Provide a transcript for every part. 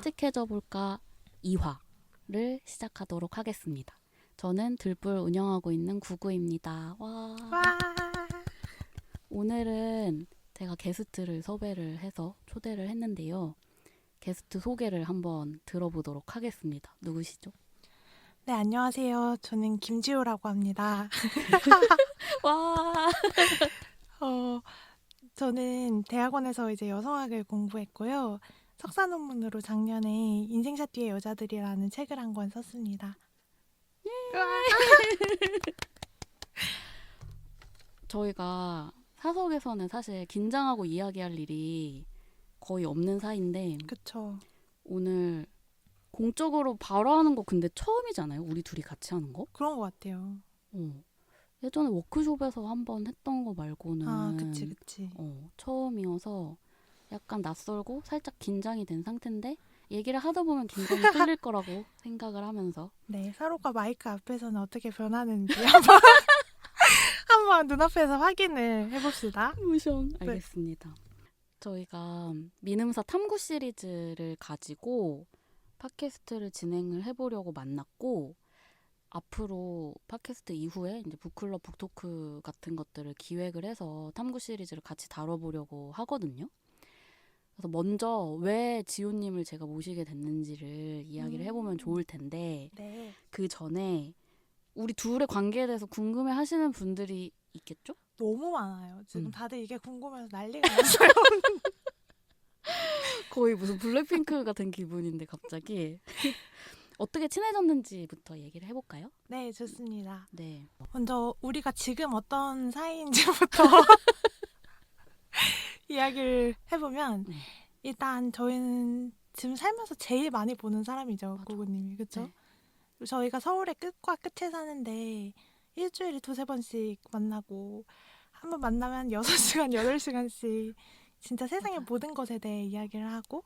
솔직해져 볼까 2화를 시작하도록 하겠습니다. 저는 들불 운영하고 있는 구구입니다. 와. 오늘은 제가 게스트를 섭외를 해서 초대를 했는데요. 게스트 소개를 한번 들어보도록 하겠습니다. 누구시죠? 네, 안녕하세요. 저는 김지호라고 합니다. 와. 저는 대학원에서 이제 여성학을 공부했고요. 석사 논문으로 작년에 인생샷 뒤의 여자들이라는 책을 한 권 썼습니다. 저희가 사석에서는 사실 긴장하고 이야기할 일이 거의 없는 사이인데 그쵸. 오늘 공적으로 바로 하는 거 근데 처음이잖아요. 우리 둘이 같이 하는 거. 그런 것 같아요. 예전에 워크숍에서 한번 했던 거 말고는 그치. 처음이어서 약간 낯설고 살짝 긴장이 된 상태인데 얘기를 하다 보면 긴장이 풀릴 거라고 생각을 하면서 네, 서로가 마이크 앞에서는 어떻게 변하는지 한번 눈앞에서 확인을 해봅시다. 무션 알겠습니다. 저희가 민음사 탐구 시리즈를 가지고 팟캐스트를 진행을 해보려고 만났고 앞으로 팟캐스트 이후에 이제 북클럽 북토크 같은 것들을 기획을 해서 탐구 시리즈를 같이 다뤄보려고 하거든요. 그래서 먼저 왜 지호님을 제가 모시게 됐는지를 이야기를 해보면 좋을 텐데 네. 그 전에 우리 둘의 관계에 대해서 궁금해하시는 분들이 있겠죠? 너무 많아요. 지금 다들 이게 궁금해서 난리가 났어요. 거의 무슨 블랙핑크 같은 기분인데 갑자기 어떻게 친해졌는지부터 얘기를 해볼까요? 네, 좋습니다. 네. 먼저 우리가 지금 어떤 사이인지부터 이야기를 해보면 일단 저희는 지금 살면서 제일 많이 보는 사람이죠. 구구님이. 그렇죠? 네. 저희가 서울의 끝과 끝에 사는데 일주일에 2-3번씩 만나고 한 번 만나면 6시간, 8시간씩 진짜 세상의 모든 것에 대해 이야기를 하고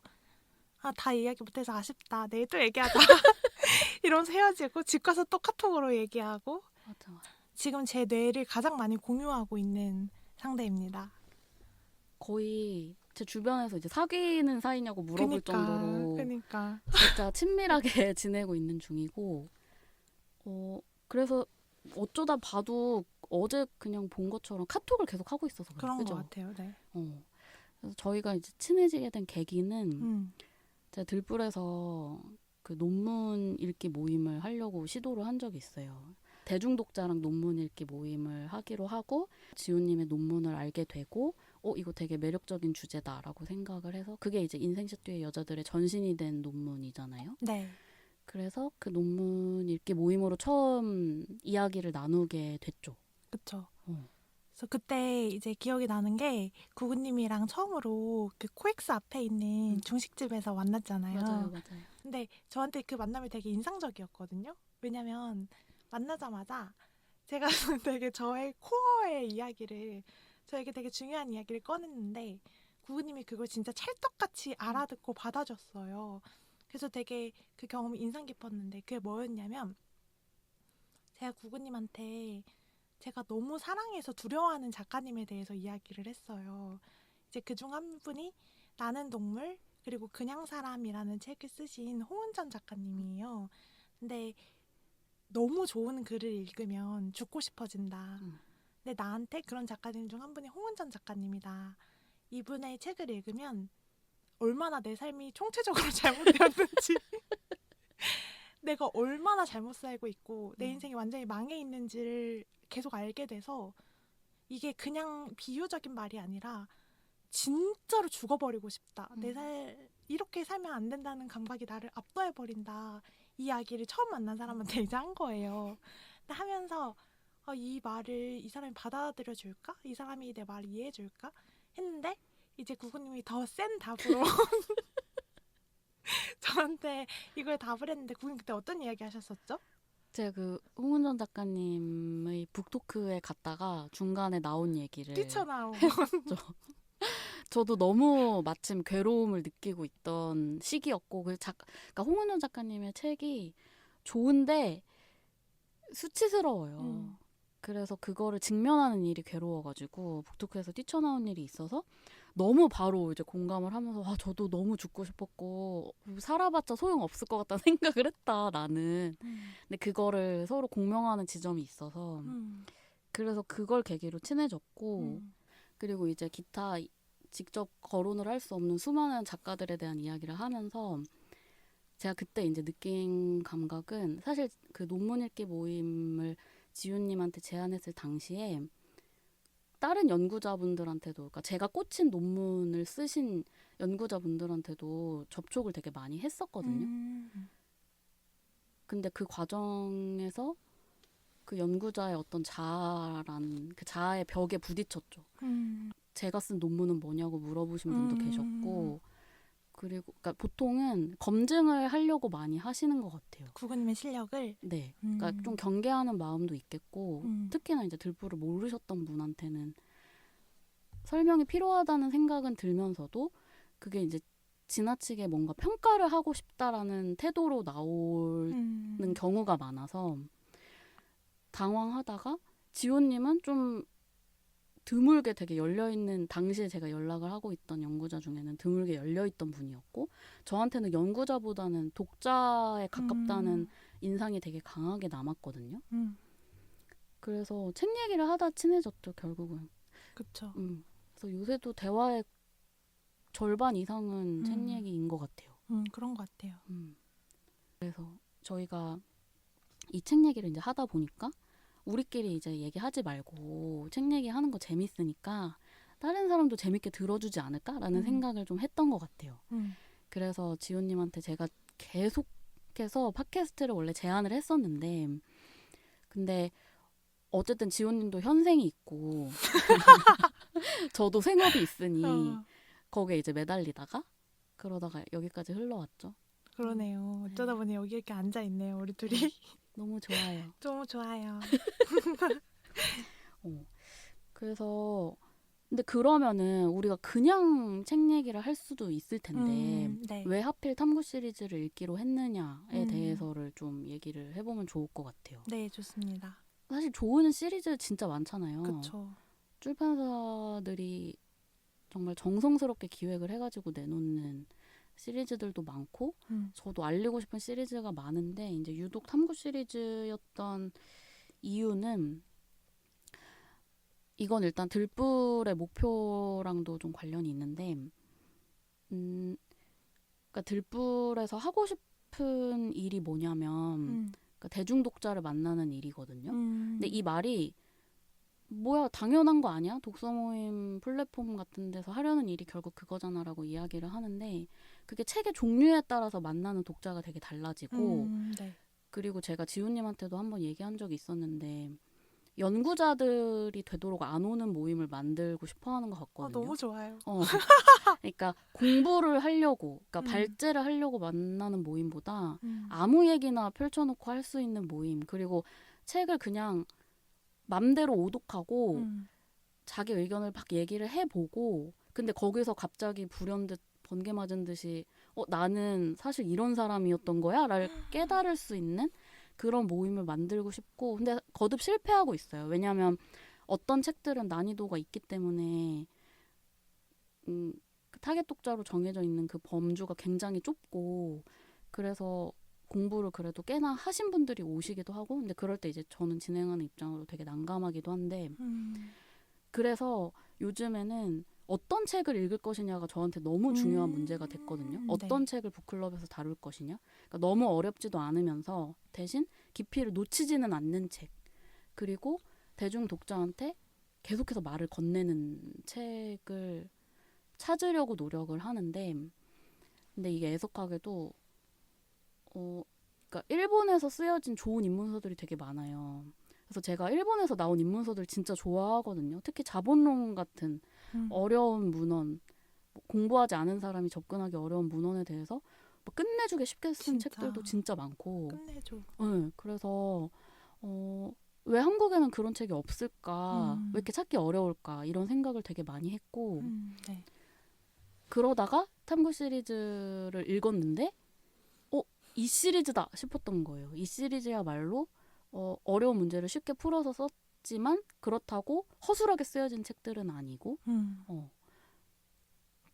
다 이야기 못해서 아쉽다. 내일 또 얘기하자. 이러면서 헤어지고 집 가서 또 카톡으로 얘기하고 맞아. 지금 제 뇌를 가장 많이 공유하고 있는 상대입니다. 거의 제 주변에서 이제 사귀는 사이냐고 물어볼 정도로 진짜 친밀하게 지내고 있는 중이고 그래서 어쩌다 봐도 어제 그냥 본 것처럼 카톡을 계속 하고 있어서 그런 그죠? 것 같아요. 네. 그래서 저희가 이제 친해지게 된 계기는 제가 들불에서 그 논문 읽기 모임을 하려고 시도를 한 적이 있어요. 대중독자랑 논문 읽기 모임을 하기로 하고 지호님의 논문을 알게 되고 이거 되게 매력적인 주제다라고 생각을 해서 그게 이제 인생샷 뒤의 여자들의 전신이 된 논문이잖아요. 네. 그래서 그 논문 읽기 모임으로 처음 이야기를 나누게 됐죠. 그렇죠. 그래서 그때 이제 기억이 나는 게 구구님이랑 처음으로 그 코엑스 앞에 있는 중식집에서 만났잖아요. 맞아요. 근데 저한테 그 만남이 되게 인상적이었거든요. 왜냐면 만나자마자 제가 되게 저의 코어의 이야기를 저에게 되게 중요한 이야기를 꺼냈는데 구구님이 그걸 진짜 찰떡같이 알아듣고 받아줬어요. 그래서 되게 그 경험이 인상 깊었는데 그게 뭐였냐면 제가 구구님한테 제가 너무 사랑해서 두려워하는 작가님에 대해서 이야기를 했어요. 이제 그중 한 분이 나는 동물 그리고 그냥 사람이라는 책을 쓰신 홍은전 작가님이에요. 근데 너무 좋은 글을 읽으면 죽고 싶어진다. 근데 나한테 그런 작가님 중 한 분이 홍은전 작가님이다. 이분의 책을 읽으면 얼마나 내 삶이 총체적으로 잘못되었는지 내가 얼마나 잘못 살고 있고 내 인생이 완전히 망해 있는지를 계속 알게 돼서 이게 그냥 비유적인 말이 아니라 진짜로 죽어버리고 싶다. 이렇게 살면 안 된다는 감각이 나를 압도해버린다. 이 이야기를 처음 만난 사람한테 이제 한 거예요. 근데 하면서 이 말을 이 사람이 받아들여줄까? 이 사람이 내 말을 이해해줄까? 했는데 이제 구구님이 더 센 답으로 저한테 이걸 답을 했는데 구구님 그때 어떤 이야기 하셨었죠? 제가 그 홍은전 작가님의 북토크에 갔다가 중간에 나온 얘기를 뛰쳐나오고 저도 너무 마침 괴로움을 느끼고 있던 시기였고 그러니까 홍은전 작가님의 책이 좋은데 수치스러워요. 그래서 그거를 직면하는 일이 괴로워가지고 북토크에서 뛰쳐나온 일이 있어서 너무 바로 이제 공감을 하면서 아, 저도 너무 죽고 싶었고 살아봤자 소용없을 것 같다는 생각을 했다 나는. 근데 그거를 서로 공명하는 지점이 있어서 그래서 그걸 계기로 친해졌고 그리고 이제 기타 직접 거론을 할 수 없는 수많은 작가들에 대한 이야기를 하면서 제가 그때 이제 느낀 감각은 사실 그 논문 읽기 모임을 지훈님한테 제안했을 당시에 다른 연구자분들한테도 그러니까 제가 꽂힌 논문을 쓰신 연구자분들한테도 접촉을 되게 많이 했었거든요. 근데 그 과정에서 그 연구자의 어떤 자아란 그 자아의 벽에 부딪혔죠. 제가 쓴 논문은 뭐냐고 물어보신 분도 계셨고 그리고 그러니까 보통은 검증을 하려고 많이 하시는 것 같아요. 구구님의 실력을. 네, 그러니까 좀 경계하는 마음도 있겠고 특히나 이제 들보를 모르셨던 분한테는 설명이 필요하다는 생각은 들면서도 그게 이제 지나치게 뭔가 평가를 하고 싶다라는 태도로 나오는 경우가 많아서 당황하다가 지호님은 좀 드물게 되게 열려있는 당시에 제가 연락을 하고 있던 연구자 중에는 드물게 열려있던 분이었고 저한테는 연구자보다는 독자에 가깝다는 인상이 되게 강하게 남았거든요. 그래서 책 얘기를 하다 친해졌죠 결국은. 그쵸. 그래서 요새도 대화의 절반 이상은 책 얘기인 것 같아요. 그런 것 같아요. 그래서 저희가 이 책 얘기를 이제 하다 보니까 우리끼리 이제 얘기하지 말고 책 얘기하는 거 재밌으니까 다른 사람도 재밌게 들어주지 않을까라는 생각을 좀 했던 것 같아요. 그래서 지호님한테 제가 계속해서 팟캐스트를 원래 제안을 했었는데 근데 어쨌든 지호님도 현생이 있고 저도 생업이 있으니 거기에 이제 매달리다가 그러다가 여기까지 흘러왔죠. 그러네요. 어쩌다 보니 여기 이렇게 앉아있네요. 우리 둘이. 너무 좋아요. 너무 좋아요. 그래서 근데 그러면은 우리가 그냥 책 얘기를 할 수도 있을 텐데 네. 왜 하필 탐구 시리즈를 읽기로 했느냐에 대해서를 좀 얘기를 해보면 좋을 것 같아요. 네, 좋습니다. 사실 좋은 시리즈 진짜 많잖아요. 그쵸. 출판사들이 정말 정성스럽게 기획을 해가지고 내놓는 시리즈들도 많고 저도 알리고 싶은 시리즈가 많은데 이제 유독 탐구 시리즈였던 이유는 이건 일단 들불의 목표랑도 좀 관련이 있는데 그러니까 들불에서 하고 싶은 일이 뭐냐면 그러니까 대중 독자를 만나는 일이거든요. 근데 이 말이 뭐야 당연한 거 아니야? 독서 모임 플랫폼 같은 데서 하려는 일이 결국 그거잖아라고 이야기를 하는데 그게 책의 종류에 따라서 만나는 독자가 되게 달라지고 네. 그리고 제가 지훈님한테도 한번 얘기한 적이 있었는데 연구자들이 되도록 안 오는 모임을 만들고 싶어 하는 것 같거든요. 너무 좋아요. 그러니까 공부를 하려고 그러니까 발제를 하려고 만나는 모임보다 아무 얘기나 펼쳐놓고 할 수 있는 모임 그리고 책을 그냥 맘대로 오독하고 자기 의견을 막 얘기를 해보고 근데 거기서 갑자기 불현듯 번개 맞은 듯이 나는 사실 이런 사람이었던 거야? 라를 깨달을 수 있는 그런 모임을 만들고 싶고 근데 거듭 실패하고 있어요. 왜냐하면 어떤 책들은 난이도가 있기 때문에 그 타겟 독자로 정해져 있는 그 범주가 굉장히 좁고 그래서 공부를 그래도 꽤나 하신 분들이 오시기도 하고 근데 그럴 때 이제 저는 진행하는 입장으로 되게 난감하기도 한데 그래서 요즘에는 어떤 책을 읽을 것이냐가 저한테 너무 중요한 문제가 됐거든요. 어떤 책을 북클럽에서 다룰 것이냐. 그러니까 너무 어렵지도 않으면서 대신 깊이를 놓치지는 않는 책. 그리고 대중 독자한테 계속해서 말을 건네는 책을 찾으려고 노력을 하는데 근데 이게 애석하게도 그러니까 일본에서 쓰여진 좋은 입문서들이 되게 많아요. 그래서 제가 일본에서 나온 입문서들 진짜 좋아하거든요. 특히 자본론 같은 어려운 문헌, 공부하지 않은 사람이 접근하기 어려운 문헌에 대해서 뭐 끝내주게 쉽게 쓴 진짜. 책들도 진짜 많고. 끝내줘. 네, 그래서 왜 한국에는 그런 책이 없을까? 왜 이렇게 찾기 어려울까? 이런 생각을 되게 많이 했고 네. 그러다가 탐구 시리즈를 읽었는데 이 시리즈다 싶었던 거예요. 이 시리즈야말로 어려운 문제를 쉽게 풀어서 썼지만 그렇다고 허술하게 쓰여진 책들은 아니고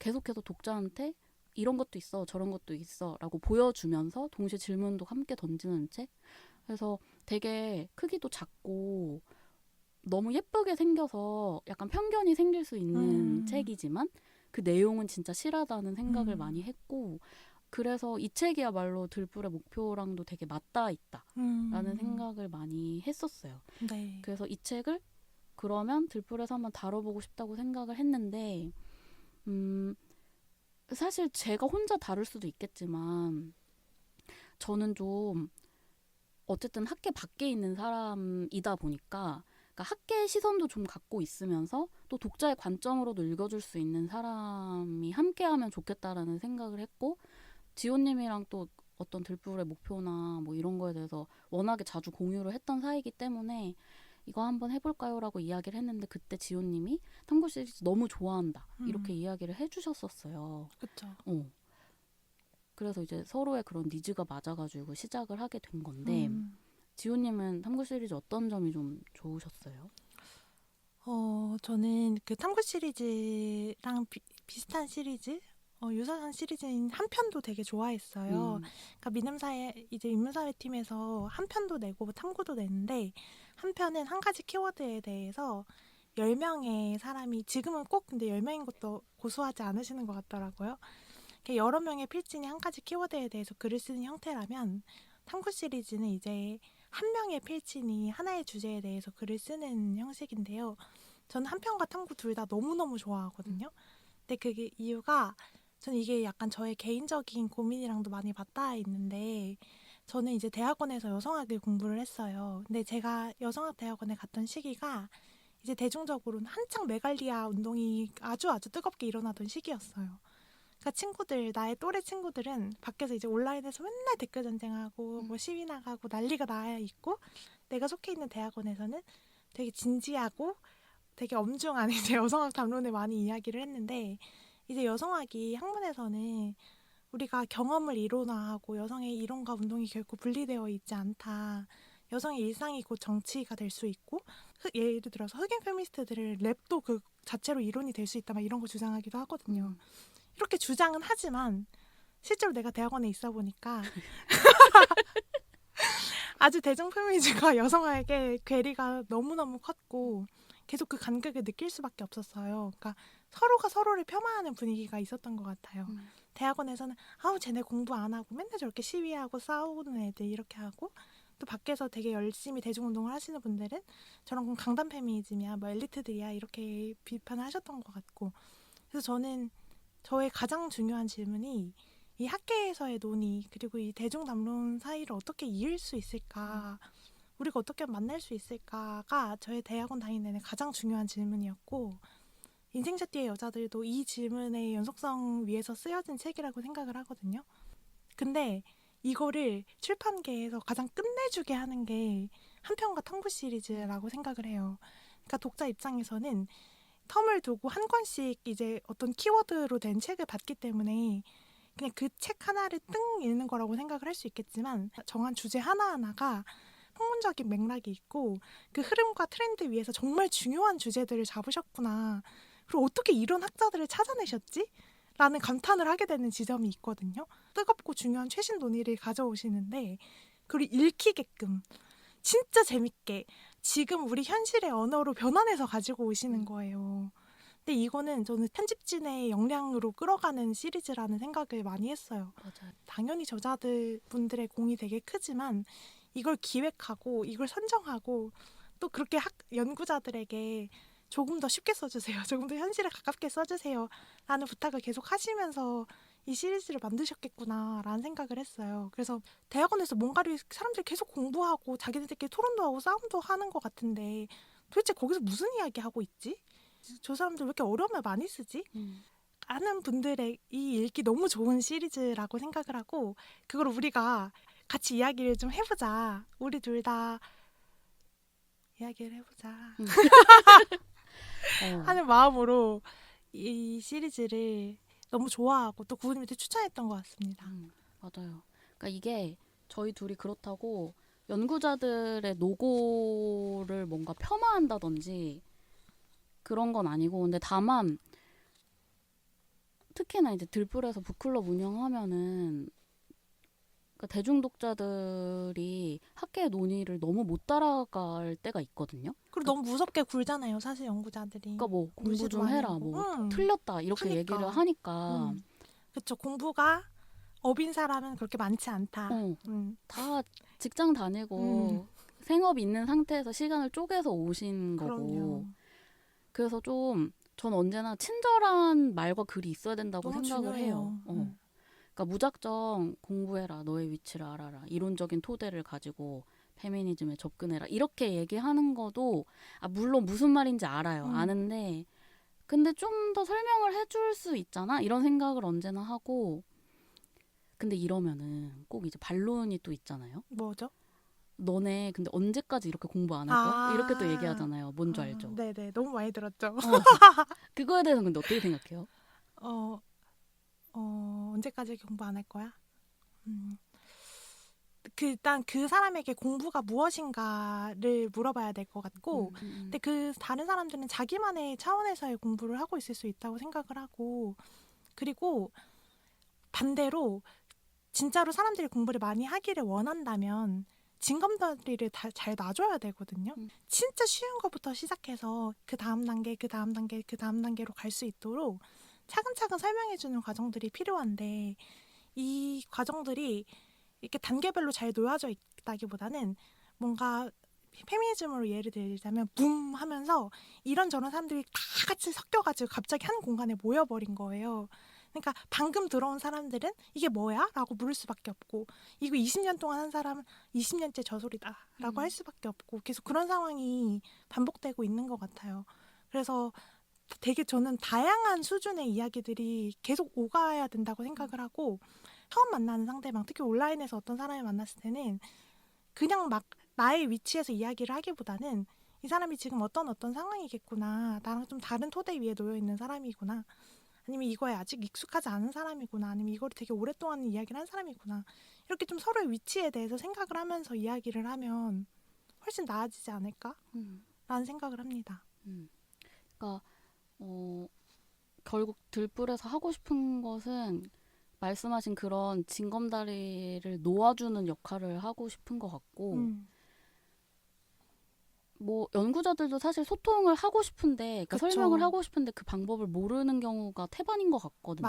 계속해서 독자한테 이런 것도 있어, 저런 것도 있어 라고 보여주면서 동시에 질문도 함께 던지는 책. 그래서 되게 크기도 작고 너무 예쁘게 생겨서 약간 편견이 생길 수 있는 책이지만 그 내용은 진짜 실하다는 생각을 많이 했고, 그래서 이 책이야말로 들불의 목표랑도 되게 맞닿아 있다라는 생각을 많이 했었어요. 네. 그래서 이 책을 그러면 들불에서 한번 다뤄보고 싶다고 생각을 했는데, 사실 제가 혼자 다룰 수도 있겠지만 저는 좀 어쨌든 학계 밖에 있는 사람이다 보니까, 그러니까 학계의 시선도 좀 갖고 있으면서 또 독자의 관점으로도 읽어줄 수 있는 사람이 함께하면 좋겠다라는 생각을 했고, 지호님이랑 또 어떤 들불의 목표나 뭐 이런 거에 대해서 워낙에 자주 공유를 했던 사이이기 때문에 이거 한번 해볼까요? 라고 이야기를 했는데, 그때 지호님이 탐구 시리즈 너무 좋아한다 이렇게 이야기를 해주셨었어요. 그렇죠. 그래서 이제 서로의 그런 니즈가 맞아가지고 시작을 하게 된 건데, 지호님은 탐구 시리즈 어떤 점이 좀 좋으셨어요? 저는 그 탐구 시리즈랑 비슷한 시리즈, 유사한 시리즈인 한 편도 되게 좋아했어요. 그러니까 인문사회 팀에서 한 편도 내고 탐구도 내는데, 한 편은 한 가지 키워드에 대해서 10명의 사람이, 지금은 꼭 근데 10명인 것도 고수하지 않으시는 것 같더라고요. 여러 명의 필진이 한 가지 키워드에 대해서 글을 쓰는 형태라면, 탐구 시리즈는 이제 한 명의 필진이 하나의 주제에 대해서 글을 쓰는 형식인데요. 저는 한편과 탐구 둘 다 너무너무 좋아하거든요. 근데 그게 이유가, 저는 이게 약간 저의 개인적인 고민이랑도 많이 맞닿아 있는데, 저는 이제 대학원에서 여성학을 공부를 했어요. 근데 제가 여성학 대학원에 갔던 시기가 이제 대중적으로는 한창 메갈리아 운동이 아주 뜨겁게 일어나던 시기였어요. 그러니까 나의 또래 친구들은 밖에서 이제 온라인에서 맨날 댓글 전쟁하고 뭐 시위 나가고 난리가 나 있고, 내가 속해 있는 대학원에서는 되게 진지하고 되게 엄중한 이제 여성학 담론을 많이 이야기를 했는데, 이제 여성학이 학문에서는 우리가 경험을 이론화하고 여성의 이론과 운동이 결코 분리되어 있지 않다. 여성의 일상이 곧 정치가 될 수 있고, 예를 들어서 흑인 페미니스트들은 랩도 그 자체로 이론이 될 수 있다 막 이런 거 주장하기도 하거든요. 이렇게 주장은 하지만 실제로 내가 대학원에 있어 보니까 아주 대중 페미니즘과 여성에게 괴리가 너무너무 컸고 계속 그 간극을 느낄 수밖에 없었어요. 그러니까 서로가 서로를 폄하하는 분위기가 있었던 것 같아요. 대학원에서는 아우 쟤네 공부 안 하고 맨날 저렇게 시위하고 싸우는 애들 이렇게 하고, 또 밖에서 되게 열심히 대중운동을 하시는 분들은 저런 건 강단 페미니즘이야, 뭐 엘리트들이야 이렇게 비판을 하셨던 것 같고, 그래서 저는 저의 가장 중요한 질문이 이 학계에서의 논의 그리고 이 대중 담론 사이를 어떻게 이을 수 있을까, 우리가 어떻게 만날 수 있을까가 저의 대학원 다니는 내내 가장 중요한 질문이었고, 인생샷 뒤의 여자들도 이 질문의 연속성 위에서 쓰여진 책이라고 생각을 하거든요. 근데 이거를 출판계에서 가장 끝내주게 하는 게 한편과 탐구 시리즈라고 생각을 해요. 그러니까 독자 입장에서는 텀을 두고 한 권씩 이제 어떤 키워드로 된 책을 받기 때문에 그냥 그 책 하나를 뜬 읽는 거라고 생각을 할 수 있겠지만, 정한 주제 하나하나가 학문적인 맥락이 있고 그 흐름과 트렌드 위에서 정말 중요한 주제들을 잡으셨구나, 그리고 어떻게 이런 학자들을 찾아내셨지? 라는 감탄을 하게 되는 지점이 있거든요. 뜨겁고 중요한 최신 논의를 가져오시는데 그걸 읽히게끔 진짜 재밌게 지금 우리 현실의 언어로 변환해서 가지고 오시는 거예요. 근데 이거는 저는 편집진의 역량으로 끌어가는 시리즈라는 생각을 많이 했어요. 맞아요. 당연히 저자분들의 공이 되게 크지만 이걸 기획하고 이걸 선정하고 또 그렇게 연구자들에게 조금 더 쉽게 써주세요. 조금 더 현실에 가깝게 써주세요. 라는 부탁을 계속 하시면서 이 시리즈를 만드셨겠구나라는 생각을 했어요. 그래서 대학원에서 뭔가를 사람들이 계속 공부하고 자기들끼리 토론도 하고 싸움도 하는 것 같은데 도대체 거기서 무슨 이야기 하고 있지? 저 사람들 왜 이렇게 어려움을 많이 쓰지? 아는 분들의 이 읽기 너무 좋은 시리즈라고 생각을 하고, 그걸 우리가 같이 이야기를 좀 해보자. 우리 둘 다 이야기를 해보자. 하는 마음으로 이 시리즈를 너무 좋아하고 또 구은님한테 추천했던 것 같습니다. 맞아요. 그러니까 이게 저희 둘이 그렇다고 연구자들의 노고를 뭔가 폄하한다든지 그런 건 아니고, 근데 다만 특히나 이제 들불에서 북클럽 운영하면은 그러니까 대중독자들이 학계의 논의를 너무 못 따라갈 때가 있거든요. 그리고 너무 무섭게 굴잖아요. 사실 연구자들이. 그러니까 뭐 공부 무시도 좀 많이 해라, 하고. 뭐 틀렸다 이렇게 그니까. 얘기를 하니까 그쵸. 공부가 업인 사람은 그렇게 많지 않다. 다 직장 다니고 생업이 있는 상태에서 시간을 쪼개서 오신 거고. 그럼요. 그래서 좀 전 언제나 친절한 말과 글이 있어야 된다고 너무 생각을 중요해요. 해요. 그러니까 무작정 공부해라, 너의 위치를 알아라, 이론적인 토대를 가지고 페미니즘에 접근해라 이렇게 얘기하는 것도 물론 무슨 말인지 알아요. 아는데 근데 좀 더 설명을 해줄 수 있잖아 이런 생각을 언제나 하고. 근데 이러면은 꼭 이제 반론이 또 있잖아요. 뭐죠? 너네 근데 언제까지 이렇게 공부 안 할 거야? 이렇게 또 얘기하잖아요. 뭔지 알죠? 네네. 너무 많이 들었죠. 그거에 대해서 근데 어떻게 생각해요? 언제까지 공부 안 할 거야? 일단 그 사람에게 공부가 무엇인가를 물어봐야 될 것 같고, 근데 그 다른 사람들은 자기만의 차원에서의 공부를 하고 있을 수 있다고 생각을 하고, 그리고 반대로 진짜로 사람들이 공부를 많이 하기를 원한다면 징검다리를 잘 놔줘야 되거든요. 진짜 쉬운 것부터 시작해서 그 다음 단계, 그 다음 단계, 그 다음 단계로 갈 수 있도록 차근차근 설명해주는 과정들이 필요한데, 이 과정들이 이렇게 단계별로 잘 놓여져 있다기보다는 뭔가 페미니즘으로 예를 들자면 붐 하면서 이런저런 사람들이 다 같이 섞여가지고 갑자기 한 공간에 모여버린 거예요. 그러니까 방금 들어온 사람들은 이게 뭐야? 라고 물을 수밖에 없고, 이거 20년 동안 한 사람은 20년째 저소리다 라고 할 수밖에 없고, 계속 그런 상황이 반복되고 있는 것 같아요. 그래서 되게 저는 다양한 수준의 이야기들이 계속 오가야 된다고 생각을 하고, 처음 만나는 상대방, 특히 온라인에서 어떤 사람을 만났을 때는 그냥 막 나의 위치에서 이야기를 하기보다는 이 사람이 지금 어떤 상황이겠구나, 나랑 좀 다른 토대 위에 놓여 있는 사람이구나, 아니면 이거에 아직 익숙하지 않은 사람이구나, 아니면 이거를 되게 오랫동안 이야기를 한 사람이구나, 이렇게 좀 서로의 위치에 대해서 생각을 하면서 이야기를 하면 훨씬 나아지지 않을까라는 생각을 합니다. 그러니까 결국 들불에서 하고 싶은 것은 말씀하신 그런 징검다리를 놓아주는 역할을 하고 싶은 것 같고, 뭐 연구자들도 사실 소통을 하고 싶은데, 그러니까 그쵸. 설명을 하고 싶은데 그 방법을 모르는 경우가 태반인 것 같거든요.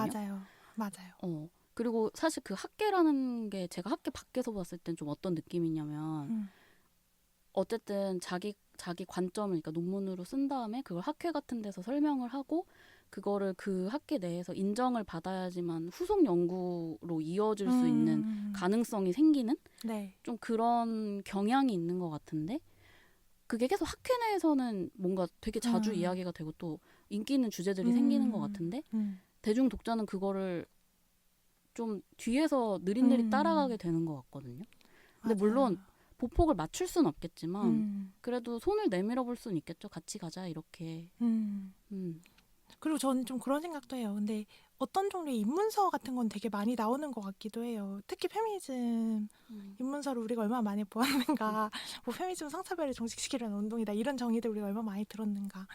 맞아요. 그리고 사실 그 학계라는 게 제가 학계 밖에서 봤을 땐 좀 어떤 느낌이냐면 어쨌든 자기 관점을 그러니까 논문으로 쓴 다음에 그걸 학회 같은 데서 설명을 하고 그거를 그 학계 내에서 인정을 받아야지만 후속 연구로 이어질 수 있는 가능성이 생기는 네. 좀 그런 경향이 있는 것 같은데, 그게 계속 학회 내에서는 뭔가 되게 자주 이야기가 되고 또 인기 있는 주제들이 생기는 것 같은데 대중 독자는 그거를 좀 뒤에서 느릿느릿 따라가게 되는 것 같거든요. 근데 맞아요. 물론 보폭을 맞출 수는 없겠지만 그래도 손을 내밀어 볼 수는 있겠죠. 같이 가자 이렇게. 그리고 저는 좀 그런 생각도 해요. 근데 어떤 종류의 입문서 같은 건 되게 많이 나오는 것 같기도 해요. 특히 페미니즘 입문서를 우리가 얼마나 많이 보았는가. 뭐 페미니즘 성차별을 종식시키려는 운동이다. 이런 정의들 우리가 얼마나 많이 들었는가.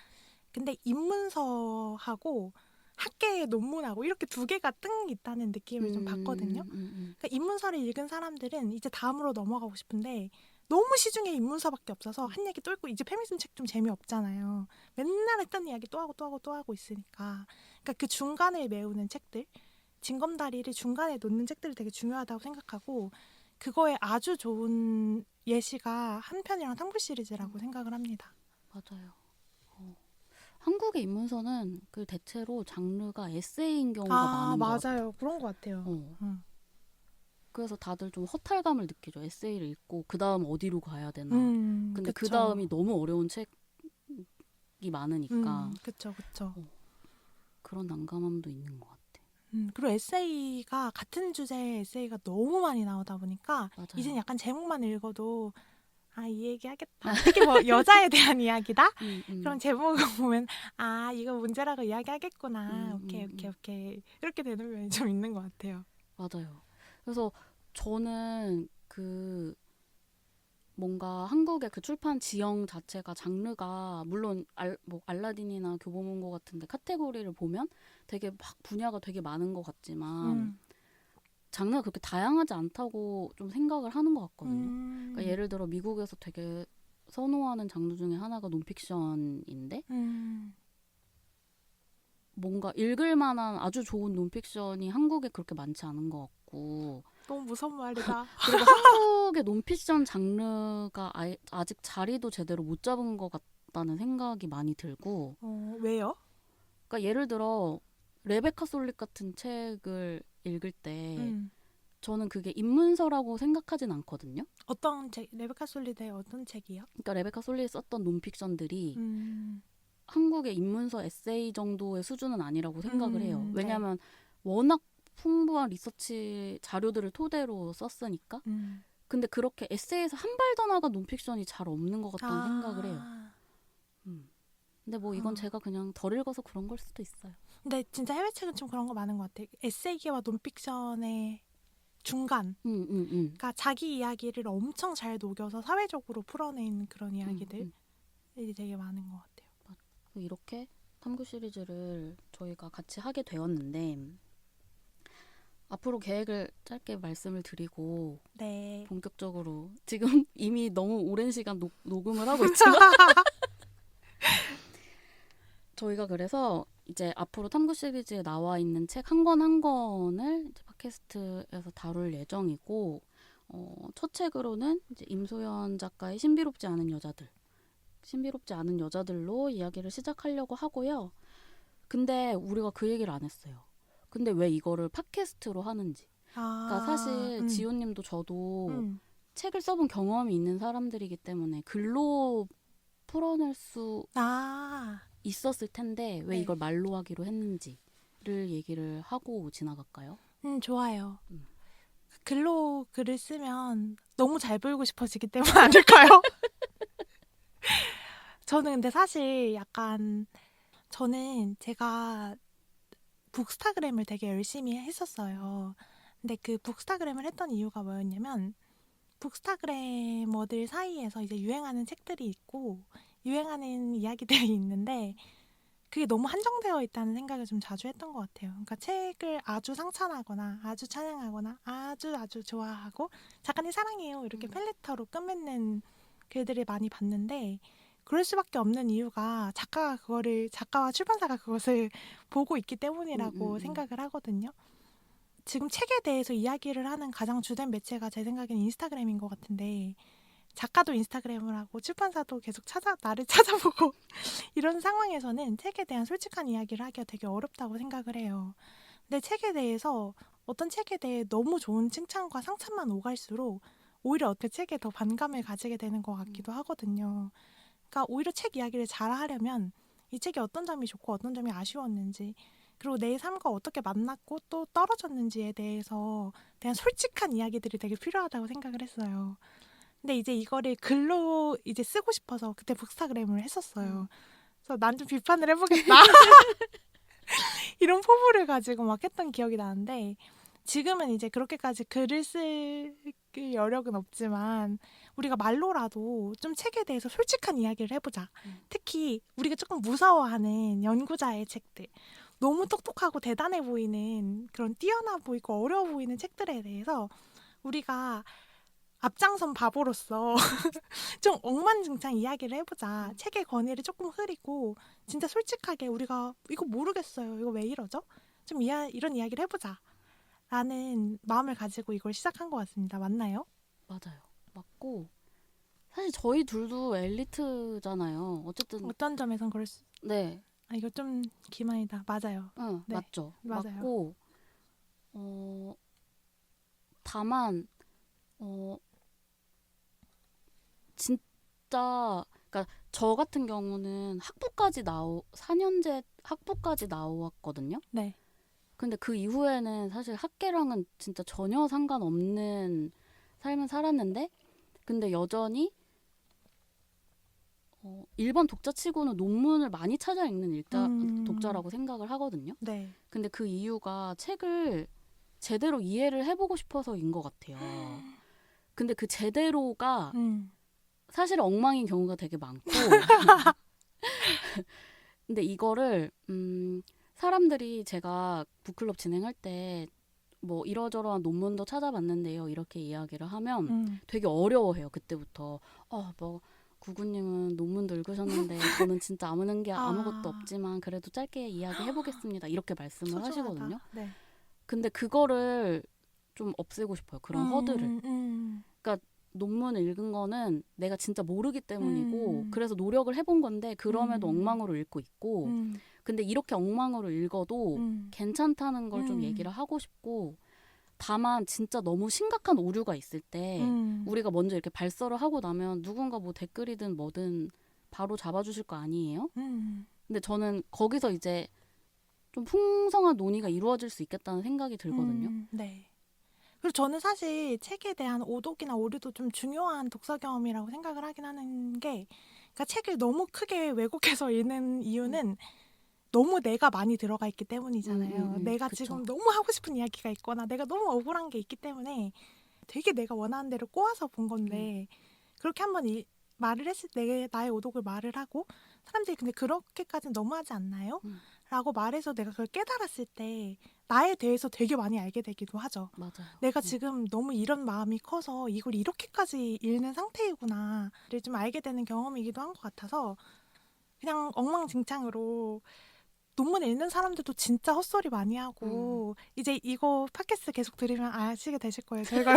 근데 입문서하고 학계의 논문하고 이렇게 두 개가 뜬 있다는 느낌을 좀 받거든요. 그러니까 입문서를 읽은 사람들은 이제 다음으로 넘어가고 싶은데 너무 시중에 입문서밖에 없어서 한 얘기 또 읽고, 이제 페미니즘 책 좀 재미없잖아요. 맨날 했던 이야기 또 하고 있으니까. 그러니까 그 중간을 메우는 책들, 징검다리를 중간에 놓는 책들이 되게 중요하다고 생각하고, 그거에 아주 좋은 예시가 한편이랑 탐구 시리즈라고 생각을 합니다. 맞아요. 한국의 입문서는 그 대체로 장르가 에세이인 경우가 많은 것 같아요. 맞아요. 그런 것 같아요. 그래서 다들 좀 허탈감을 느끼죠. 에세이를 읽고 그 다음 어디로 가야 되나. 근데 그 그쵸. 다음이 너무 어려운 책이 많으니까. 그쵸. 그런 난감함도 있는 것 같아. 그리고 에세이가 같은 주제의 에세이가 너무 많이 나오다 보니까 맞아요. 이젠 약간 제목만 읽어도 이 얘기 하겠다. 특히 뭐 여자에 대한 이야기다? 그런 제목을 보면 이거 문제라고 이야기하겠구나. 오케이. 이렇게 되는 면이 좀 있는 것 같아요. 맞아요. 그래서 저는 뭔가 한국의 그 출판 지형 자체가 장르가 물론 뭐 알라딘이나 교보문고 같은데 카테고리를 보면 되게 막 분야가 되게 많은 것 같지만 장르가 그렇게 다양하지 않다고 좀 생각을 하는 것 같거든요. 그러니까 예를 들어 미국에서 되게 선호하는 장르 중에 하나가 논픽션인데 뭔가 읽을 만한 아주 좋은 논픽션이 한국에 그렇게 많지 않은 것 같고 너무 무서운 말이다. 그리고 한국의 논픽션 장르가 아직 자리도 제대로 못 잡은 것 같다는 생각이 많이 들고 왜요? 그러니까 예를 들어 레베카 솔릭 같은 책을 읽을 때 저는 그게 입문서라고 생각하진 않거든요. 어떤 책? 레베카 솔리드의 어떤 책이요? 그러니까 레베카 솔릭이 썼던 논픽션들이 한국의 입문서 에세이 정도의 수준은 아니라고 생각을 해요. 왜냐하면 워낙 풍부한 리서치 자료들을 토대로 썼으니까. 근데 그렇게 에세이에서 한 발 더 나간 논픽션이 잘 없는 것 같다는 생각을 해요. 근데 뭐 이건 제가 그냥 덜 읽어서 그런 걸 수도 있어요. 근데 진짜 해외 책은 좀 그런 거 많은 것 같아요. 에세이와 논픽션의 중간. 그러니까 자기 이야기를 엄청 잘 녹여서 사회적으로 풀어낸 그런 이야기들이 되게 많은 것 같아요. 이렇게 탐구 시리즈를 저희가 같이 하게 되었는데 앞으로 계획을 짧게 말씀을 드리고 네. 본격적으로 지금 이미 너무 오랜 시간 녹음을 하고 있지만 저희가 그래서 이제 앞으로 탐구 시리즈에 나와 있는 책 한 권 한 권을 이제 팟캐스트에서 다룰 예정이고 첫 책으로는 이제 임소연 작가의 신비롭지 않은 여자들로 이야기를 시작하려고 하고요. 근데 우리가 그 얘기를 안 했어요. 근데 왜 이거를 팟캐스트로 하는지. 그러니까 사실 지호님도 저도 책을 써본 경험이 있는 사람들이기 때문에 글로 풀어낼 수 있었을 텐데 왜 이걸 말로 하기로 했는지를 얘기를 하고 지나갈까요? 좋아요. 글로 글을 쓰면 너무 잘 보이고 싶어지기 때문 아닐까요? 저는 근데 사실 약간 저는 제가 북스타그램을 되게 열심히 했었어요. 근데 그 북스타그램을 했던 이유가 뭐였냐면 북스타그래머들 사이에서 이제 유행하는 책들이 있고 유행하는 이야기들이 있는데 그게 너무 한정되어 있다는 생각을 좀 자주 했던 것 같아요. 그러니까 책을 아주 상찬하거나 아주 찬양하거나 아주 좋아하고 작가님 사랑해요 이렇게 팬레터로 끝맺는 글들을 많이 봤는데 그럴 수밖에 없는 이유가 작가와 출판사가 그것을 보고 있기 때문이라고 생각을 하거든요. 지금 책에 대해서 이야기를 하는 가장 주된 매체가 제 생각에는 인스타그램인 것 같은데 작가도 인스타그램을 하고 출판사도 계속 나를 찾아보고 이런 상황에서는 책에 대한 솔직한 이야기를 하기가 되게 어렵다고 생각을 해요. 근데 어떤 책에 대해 너무 좋은 칭찬과 상찬만 오갈수록 오히려 그 책에 더 반감을 가지게 되는 것 같기도 하거든요. 그러니까 오히려 책 이야기를 잘 하려면 이 책이 어떤 점이 좋고 어떤 점이 아쉬웠는지 그리고 내 삶과 어떻게 만났고 또 떨어졌는지에 대한 솔직한 이야기들이 되게 필요하다고 생각을 했어요. 근데 이제 이거를 글로 이제 쓰고 싶어서 그때 북스타그램을 했었어요. 그래서 난 좀 비판을 해보겠다. 이런 포부를 가지고 막 했던 기억이 나는데 지금은 이제 그렇게까지 글을 쓸 여력은 없지만 우리가 말로라도 좀 책에 대해서 솔직한 이야기를 해보자. 특히 우리가 조금 무서워하는 연구자의 책들. 너무 똑똑하고 대단해 보이는 그런 뛰어나 보이고 어려워 보이는 책들에 대해서 우리가 앞장선 바보로서 좀 억만장창 이야기를 해보자. 책의 권위를 조금 흐리고 진짜 솔직하게 우리가 이거 모르겠어요. 이거 왜 이러죠? 좀 이런 이야기를 해보자. 라는 마음을 가지고 이걸 시작한 것 같습니다. 맞나요? 맞아요. 맞고 사실 저희 둘도 엘리트잖아요. 어쨌든 어떤 점에선 네. 이거 좀 기만이다. 맞아요. 네. 맞죠. 맞아요. 맞고 다만 진짜 그러니까 저 같은 경우는 4년제 학부까지 나왔거든요. 네. 근데 그 이후에는 사실 학계랑은 진짜 전혀 상관없는 삶을 살았는데 근데 여전히 일반 독자치고는 논문을 많이 찾아 읽는 독자라고 생각을 하거든요. 네. 근데 그 이유가 책을 제대로 이해를 해보고 싶어서인 것 같아요. 근데 그 제대로가 사실 엉망인 경우가 되게 많고 근데 이거를 사람들이 제가 북클럽 진행할 때 뭐 이러저러한 논문도 찾아봤는데요 이렇게 이야기를 하면 되게 어려워해요. 그때부터 뭐 구구님은 논문도 읽으셨는데 저는 진짜 아무것도 없지만 그래도 짧게 이야기해보겠습니다 이렇게 말씀을 소중하다. 하시거든요. 네. 근데 그거를 좀 없애고 싶어요. 그런 허들을. 그러니까 논문을 읽은 거는 내가 진짜 모르기 때문이고 그래서 노력을 해본 건데 그럼에도 엉망으로 읽고 있고 근데 이렇게 엉망으로 읽어도 괜찮다는 걸 좀 얘기를 하고 싶고 다만 진짜 너무 심각한 오류가 있을 때 우리가 먼저 이렇게 발설을 하고 나면 누군가 뭐 댓글이든 뭐든 바로 잡아주실 거 아니에요? 근데 저는 거기서 이제 좀 풍성한 논의가 이루어질 수 있겠다는 생각이 들거든요. 네. 그리고 저는 사실 책에 대한 오독이나 오류도 좀 중요한 독서 경험이라고 생각을 하긴 하는 게 그러니까 책을 너무 크게 왜곡해서 읽는 이유는 너무 내가 많이 들어가 있기 때문이잖아요. 내가 그쵸. 지금 너무 하고 싶은 이야기가 있거나 내가 너무 억울한 게 있기 때문에 되게 내가 원하는 대로 꼬아서 본 건데 그렇게 한번 말을 했을 때 나의 오독을 말을 하고 사람들이 근데 그렇게까지는 너무하지 않나요? 라고 말해서 내가 그걸 깨달았을 때 나에 대해서 되게 많이 알게 되기도 하죠. 맞아요. 내가 지금 너무 이런 마음이 커서 이걸 이렇게까지 읽는 상태이구나를 좀 알게 되는 경험이기도 한 것 같아서 그냥 엉망진창으로 논문 읽는 사람들도 진짜 헛소리 많이 하고 이제 이거 팟캐스트 계속 들으면 아시게 되실 거예요. 저희가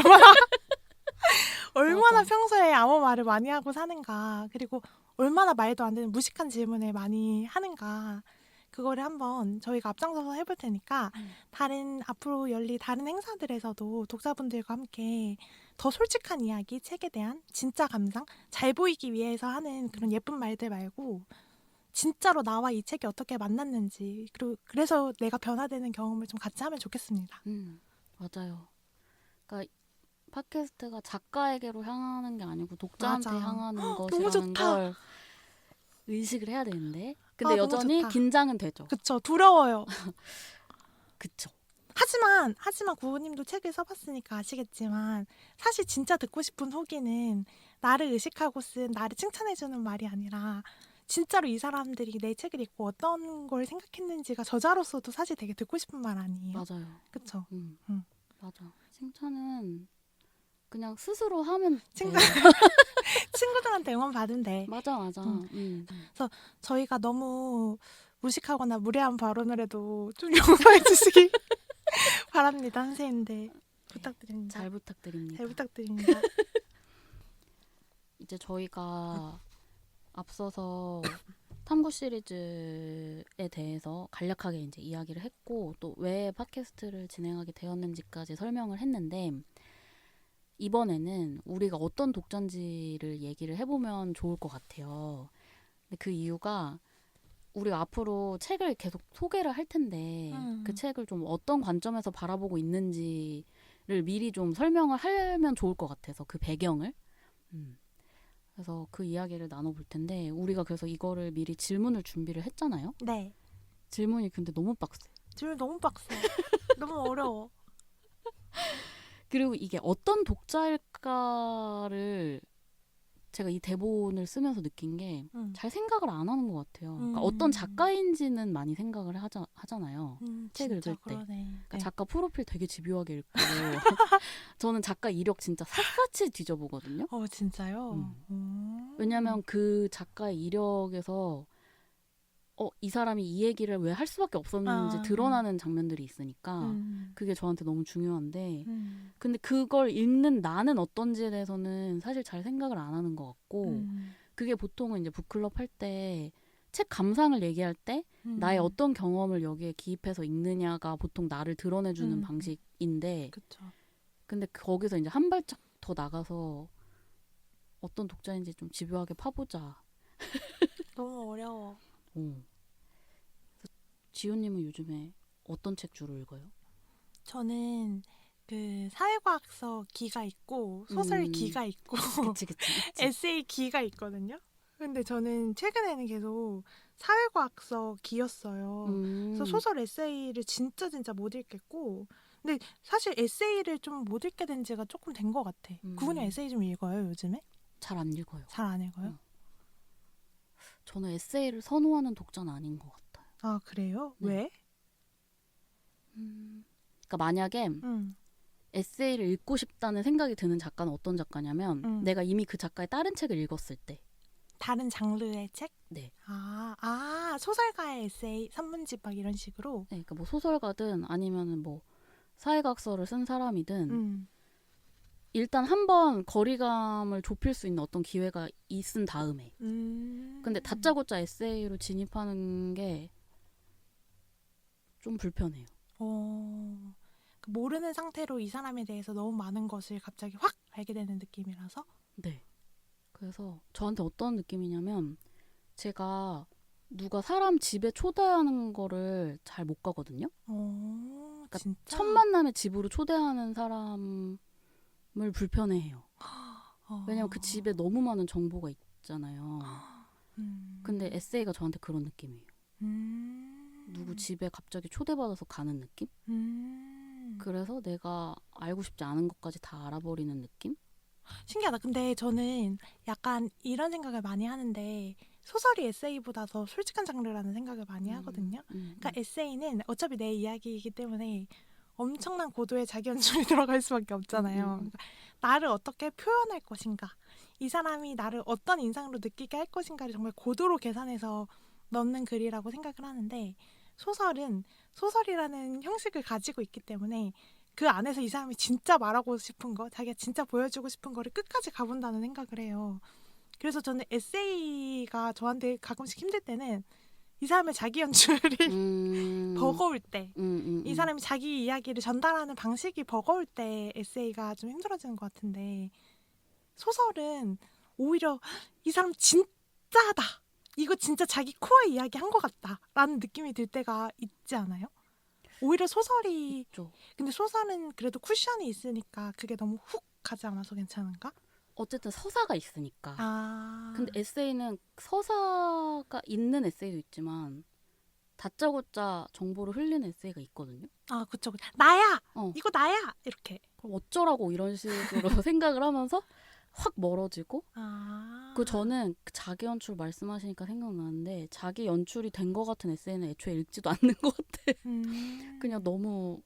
얼마나 맞아. 평소에 아무 말을 많이 하고 사는가 그리고 얼마나 말도 안 되는 무식한 질문을 많이 하는가 그거를 한번 저희가 앞장서서 해볼 테니까 앞으로 열릴 다른 행사들에서도 독자분들과 함께 더 솔직한 이야기, 책에 대한 진짜 감상, 잘 보이기 위해서 하는 그런 예쁜 말들 말고 진짜로 나와 이 책이 어떻게 만났는지 그리고 그래서 내가 변화되는 경험을 좀 같이 하면 좋겠습니다. 맞아요. 그러니까 팟캐스트가 작가에게로 향하는 게 아니고 독자한테 맞아. 향하는 너무 것이라는 좋다. 걸 의식을 해야 되는데 근데 너무 여전히 좋다. 긴장은 되죠. 그쵸, 두려워요. 그쵸. 하지만 구우님도 책을 써봤으니까 아시겠지만 사실 진짜 듣고 싶은 후기는 나를 의식하고 쓴 나를 칭찬해주는 말이 아니라 진짜로 이 사람들이 내 책을 읽고 어떤 걸 생각했는지가 저자로서도 사실 되게 듣고 싶은 말 아니에요? 맞아요. 그쵸? 맞아. 칭찬은 그냥 스스로 하면 돼요. 친구들한테 응원 받으면 돼. 맞아. 그래서 저희가 너무 무식하거나 무례한 발언을 해도 좀 용서해 주시기 바랍니다. 선생님들. 부탁드립니다. 잘 부탁드립니다. 잘 부탁드립니다. 이제 저희가 앞서서 탐구 시리즈에 대해서 간략하게 이제 이야기를 했고 또 왜 팟캐스트를 진행하게 되었는지까지 설명을 했는데 이번에는 우리가 어떤 독자인지를 얘기를 해보면 좋을 것 같아요. 근데 그 이유가 우리가 앞으로 책을 계속 소개를 할 텐데 그 책을 좀 어떤 관점에서 바라보고 있는지를 미리 좀 설명을 하면 좋을 것 같아서 그 배경을 그래서 그 이야기를 나눠볼 텐데 우리가 그래서 이거를 미리 질문을 준비를 했잖아요. 네. 질문이 근데 너무 빡세. 질문 너무 빡세. 너무 어려워. 그리고 이게 어떤 독자일까를 제가 이 대본을 쓰면서 느낀 게 잘 생각을 안 하는 것 같아요. 그러니까 어떤 작가인지는 많이 생각을 하잖아요. 책 읽을 때. 그러니까 작가 프로필 되게 집요하게 읽고 저는 작가 이력 진짜 샅샅이 뒤져보거든요. 진짜요? 왜냐하면 그 작가의 이력에서 이 사람이 이 얘기를 왜 할 수밖에 없었는지 드러나는 장면들이 있으니까 그게 저한테 너무 중요한데 근데 그걸 읽는 나는 어떤지에 대해서는 사실 잘 생각을 안 하는 것 같고 그게 보통은 이제 북클럽 할 때 책 감상을 얘기할 때 나의 어떤 경험을 여기에 기입해서 읽느냐가 보통 나를 드러내주는 방식인데 그쵸. 근데 거기서 이제 한 발짝 더 나가서 어떤 독자인지 좀 집요하게 파보자. 너무 어려워. 지호님은 요즘에 어떤 책 주로 읽어요? 저는 그 사회과학서 기가 있고 소설 기가 있고 그치. 에세이 기가 있거든요. 근데 저는 최근에는 계속 사회과학서 기였어요. 그래서 소설 에세이를 진짜 못 읽겠고 근데 사실 에세이를 좀 못 읽게 된 지가 조금 된 것 같아. 구은이 에세이 좀 읽어요 요즘에? 잘 안 읽어요. 잘 안 읽어요? 저는 에세이를 선호하는 독자는 아닌 것 같아요. 아, 그래요? 네. 왜? 그러니까 만약에 에세이를 읽고 싶다는 생각이 드는 작가는 어떤 작가냐면 내가 이미 그 작가의 다른 책을 읽었을 때. 다른 장르의 책? 네. 소설가의 에세이, 산문집 막 이런 식으로? 네, 그러니까 뭐 소설가든 아니면은 뭐 사회각서를 쓴 사람이든 일단 한번 거리감을 좁힐 수 있는 어떤 기회가 있은 다음에 근데 다짜고짜 에세이로 진입하는 게 좀 불편해요. 모르는 상태로 이 사람에 대해서 너무 많은 것을 갑자기 확 알게 되는 느낌이라서? 네. 그래서 저한테 어떤 느낌이냐면 제가 누가 사람 집에 초대하는 거를 잘 못 가거든요. 그러니까 진짜? 첫 만남에 집으로 초대하는 사람을 불편해해요. 왜냐면 그 집에 너무 많은 정보가 있잖아요. 근데 에세이가 저한테 그런 느낌이에요. 누구 집에 갑자기 초대받아서 가는 느낌? 그래서 내가 알고 싶지 않은 것까지 다 알아버리는 느낌? 신기하다. 근데 저는 약간 이런 생각을 많이 하는데 소설이 에세이보다 더 솔직한 장르라는 생각을 많이 하거든요. 그러니까 에세이는 어차피 내 이야기이기 때문에 엄청난 고도의 자기 연출이 들어갈 수밖에 없잖아요. 그러니까 나를 어떻게 표현할 것인가, 이 사람이 나를 어떤 인상으로 느끼게 할 것인가를 정말 고도로 계산해서 넣는 글이라고 생각을 하는데 소설은 소설이라는 형식을 가지고 있기 때문에 그 안에서 이 사람이 진짜 말하고 싶은 거, 자기가 진짜 보여주고 싶은 거를 끝까지 가본다는 생각을 해요. 그래서 저는 에세이가 저한테 가끔씩 힘들 때는 이 사람의 자기 연출이 버거울 때, 이 사람이 자기 이야기를 전달하는 방식이 버거울 때 에세이가 좀 힘들어지는 것 같은데 소설은 오히려 이 사람 진짜다, 이거 진짜 자기 코어의 이야기 한 것 같다 라는 느낌이 들 때가 있지 않아요? 오히려 소설이 있죠. 근데 소설은 그래도 쿠션이 있으니까 그게 너무 훅 가지 않아서 괜찮은가? 어쨌든 서사가 있으니까. 근데 에세이는 서사가 있는 에세이도 있지만 다짜고짜 정보를 흘리는 에세이가 있거든요. 그쵸. 나야! 어. 이거 나야! 이렇게. 그럼 어쩌라고 이런 식으로 생각을 하면서 확 멀어지고 그 저는 그 자기 연출 말씀하시니까 생각나는데 자기 연출이 된 것 같은 에세이는 애초에 읽지도 않는 것 같아. 그냥 너무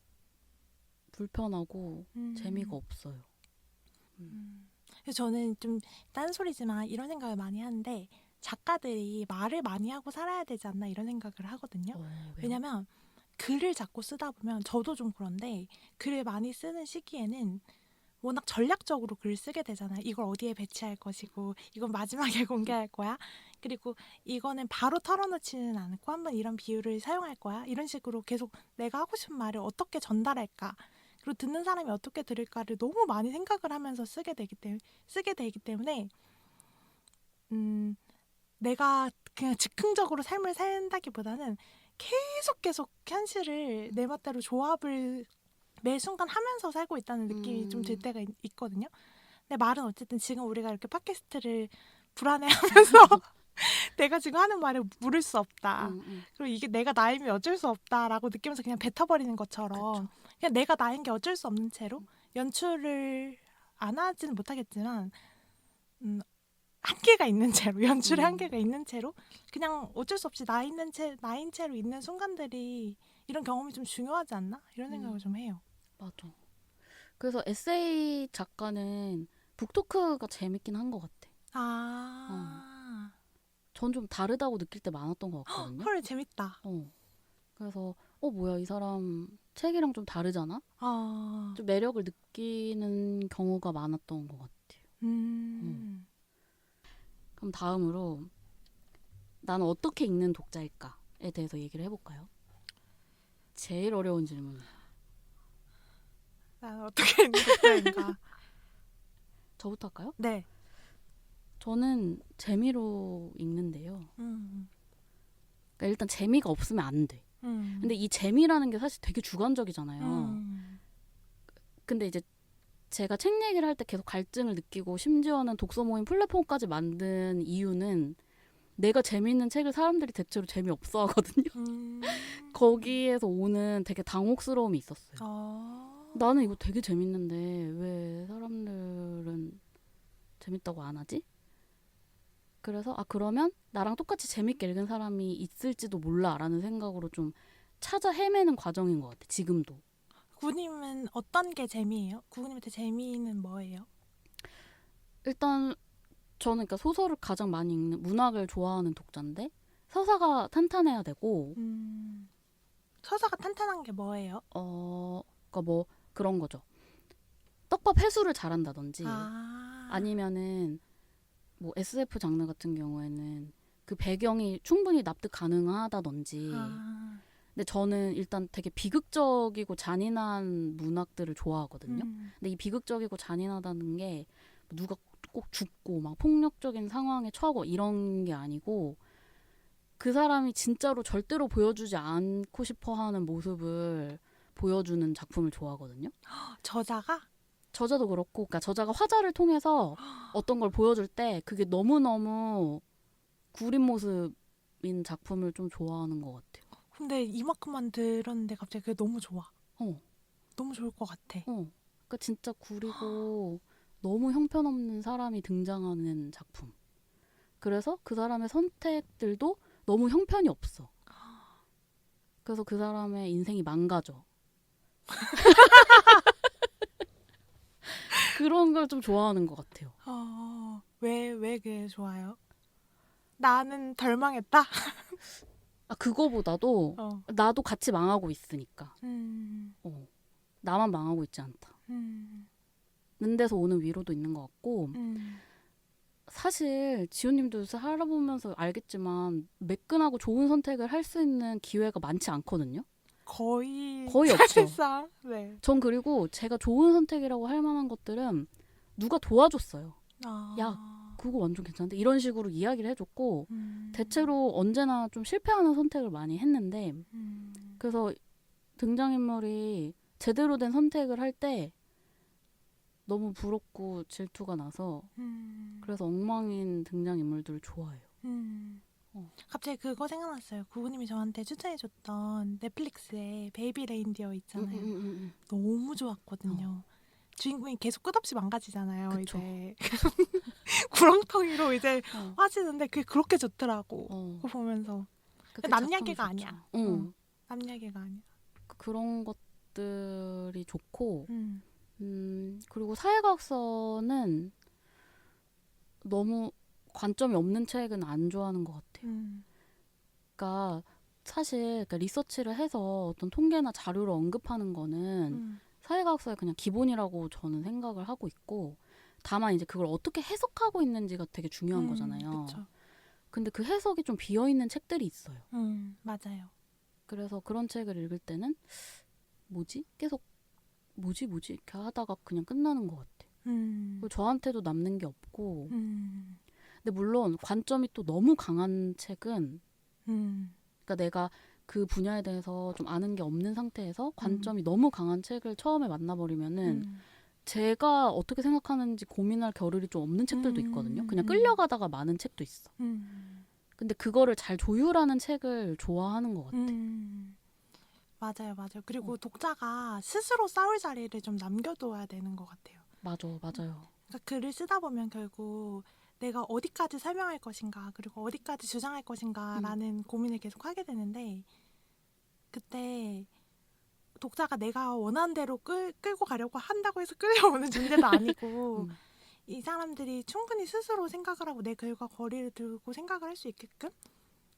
불편하고 재미가 없어요. 그래서 저는 좀 딴소리지만 이런 생각을 많이 하는데 작가들이 말을 많이 하고 살아야 되지 않나 이런 생각을 하거든요. 왜냐면 글을 자꾸 쓰다 보면 저도 좀 그런데 글을 많이 쓰는 시기에는 워낙 전략적으로 글을 쓰게 되잖아요. 이걸 어디에 배치할 것이고 이건 마지막에 공개할 거야. 그리고 이거는 바로 털어놓지는 않고 한번 이런 비유를 사용할 거야. 이런 식으로 계속 내가 하고 싶은 말을 어떻게 전달할까. 그리고 듣는 사람이 어떻게 들을까를 너무 많이 생각을 하면서 쓰게 되기 때문에 내가 그냥 즉흥적으로 삶을 산다기보다는 계속 현실을 내 멋대로 조합을 매 순간 하면서 살고 있다는 느낌이 좀 들 때가 있거든요. 근데 말은 어쨌든 지금 우리가 이렇게 팟캐스트를 불안해하면서 내가 지금 하는 말을 물을 수 없다. 그리고 이게 내가 나임이 어쩔 수 없다라고 느끼면서 그냥 뱉어버리는 것처럼 그냥 내가 나인 게 어쩔 수 없는 채로 연출을 안 하지는 못하겠지만 한계가 있는 채로 연출의 한계가 있는 채로 그냥 어쩔 수 없이 나인 채로 있는 순간들이 이런 경험이 좀 중요하지 않나? 이런 생각을 좀 해요. 맞아. 그래서 에세이 작가는 북토크가 재밌긴 한 것 같아. 전 좀 다르다고 느낄 때 많았던 것 같거든요. 헐, 재밌다. 그래서 뭐야 이 사람 책이랑 좀 다르잖아? 좀 매력을 느끼는 경우가 많았던 것 같아요. 그럼 다음으로 나는 어떻게 읽는 독자일까에 대해서 얘기를 해볼까요? 제일 어려운 질문. 나는 어떻게 읽는 독자인가? 저부터 할까요? 네. 저는 재미로 읽는데요. 그러니까 일단 재미가 없으면 안 돼. 근데 이 재미라는 게 사실 되게 주관적이잖아요. 근데 이제 제가 책 얘기를 할 때 계속 갈증을 느끼고 심지어는 독서 모임 플랫폼까지 만든 이유는 내가 재미있는 책을 사람들이 대체로 재미없어 하거든요. 거기에서 오는 되게 당혹스러움이 있었어요. 나는 이거 되게 재밌는데 왜 사람들은 재밌다고 안 하지? 그래서 그러면 나랑 똑같이 재밌게 읽은 사람이 있을지도 몰라라는 생각으로 좀 찾아 헤매는 과정인 것 같아. 지금도. 구구님은 어떤 게 재미예요? 구구님한테 재미는 뭐예요? 일단 저는 그러니까 소설을 가장 많이 읽는 문학을 좋아하는 독자인데 서사가 탄탄해야 되고 서사가 탄탄한 게 뭐예요? 그러니까 뭐 그런 거죠. 떡밥 회수를 잘한다든지 아, 아니면은 뭐 SF 장르 같은 경우에는 그 배경이 충분히 납득 가능하다든지. 아, 근데 저는 일단 되게 비극적이고 잔인한 문학들을 좋아하거든요. 근데 이 비극적이고 잔인하다는 게 누가 꼭 죽고 막 폭력적인 상황에 처하고 이런 게 아니고 그 사람이 진짜로 절대로 보여주지 않고 싶어 하는 모습을 보여주는 작품을 좋아하거든요. 저자가? 저자도 그렇고, 그러니까 저자가 화자를 통해서 어떤 걸 보여줄 때 그게 너무너무 구린 모습인 작품을 좀 좋아하는 것 같아요. 근데 이만큼만 들었는데 갑자기 그게 너무 좋아. 어, 너무 좋을 것 같아. 그러니까 진짜 구리고 너무 형편없는 사람이 등장하는 작품. 그래서 그 사람의 선택들도 너무 형편이 없어. 그래서 그 사람의 인생이 망가져. 그런 걸 좀 좋아하는 것 같아요. 왜 그게 좋아요? 나는 덜 망했다? 그거보다도 어. 나도 같이 망하고 있으니까. 음, 나만 망하고 있지 않다. 음, 는 데서 오는 위로도 있는 것 같고 음. 사실 지호님도 요새 살아보면서 알겠지만 매끈하고 좋은 선택을 할 수 있는 기회가 많지 않거든요. 거의 없죠. 사실상 네. 전 그리고 제가 좋은 선택이라고 할 만한 것들은 누가 도와줬어요. 야, 그거 완전 괜찮은데 이런 식으로 이야기를 해줬고 대체로 언제나 좀 실패하는 선택을 많이 했는데 그래서 등장인물이 제대로 된 선택을 할 때 너무 부럽고 질투가 나서 그래서 엉망인 등장인물들을 좋아해요. 갑자기 그거 생각났어요. 구구님이 저한테 추천해줬던 넷플릭스의 베이비 레인디어 있잖아요. 너무 좋았거든요. 주인공이 계속 끝없이 망가지잖아요. 그쵸. 이제 구렁텅이로 이제 어. 빠지는데 그게 그렇게 좋더라고. 어. 그거 보면서 그게 남 작품이 얘기가 좋죠. 아니야. 남 얘기가 아니야. 그런 것들이 좋고 음. 그리고 사회과학서는 너무 관점이 없는 책은 안 좋아하는 것 같아요. 그러니까 사실 그러니까 리서치를 해서 어떤 통계나 자료를 언급하는 거는 사회과학서의 그냥 기본이라고 저는 생각을 하고 있고 다만 이제 그걸 어떻게 해석하고 있는지가 되게 중요한 거잖아요. 그쵸. 근데 그 해석이 좀 비어있는 책들이 있어요. 맞아요. 그래서 그런 책을 읽을 때는 뭐지? 계속 뭐지 이렇게 하다가 그냥 끝나는 것 같아. 그리고 저한테도 남는 게 없고 근데 물론 관점이 또 너무 강한 책은 그러니까 내가 그 분야에 대해서 좀 아는 게 없는 상태에서 관점이 너무 강한 책을 처음에 만나버리면은 제가 어떻게 생각하는지 고민할 겨를이 좀 없는 책들도 있거든요. 그냥 끌려가다가 많은 책도 있어. 근데 그거를 잘 조율하는 책을 좋아하는 것 같아. 맞아요. 그리고 독자가 스스로 싸울 자리를 좀 남겨둬야 되는 것 같아요. 맞아요. 그러니까 글을 쓰다 보면 결국 내가 어디까지 설명할 것인가 그리고 어디까지 주장할 것인가라는 고민을 계속 하게 되는데 그때 독자가 내가 원하는 대로 끌고 가려고 한다고 해서 끌려오는 존재도 아니고 이 사람들이 충분히 스스로 생각을 하고 내 글과 거리를 두고 생각을 할 수 있게끔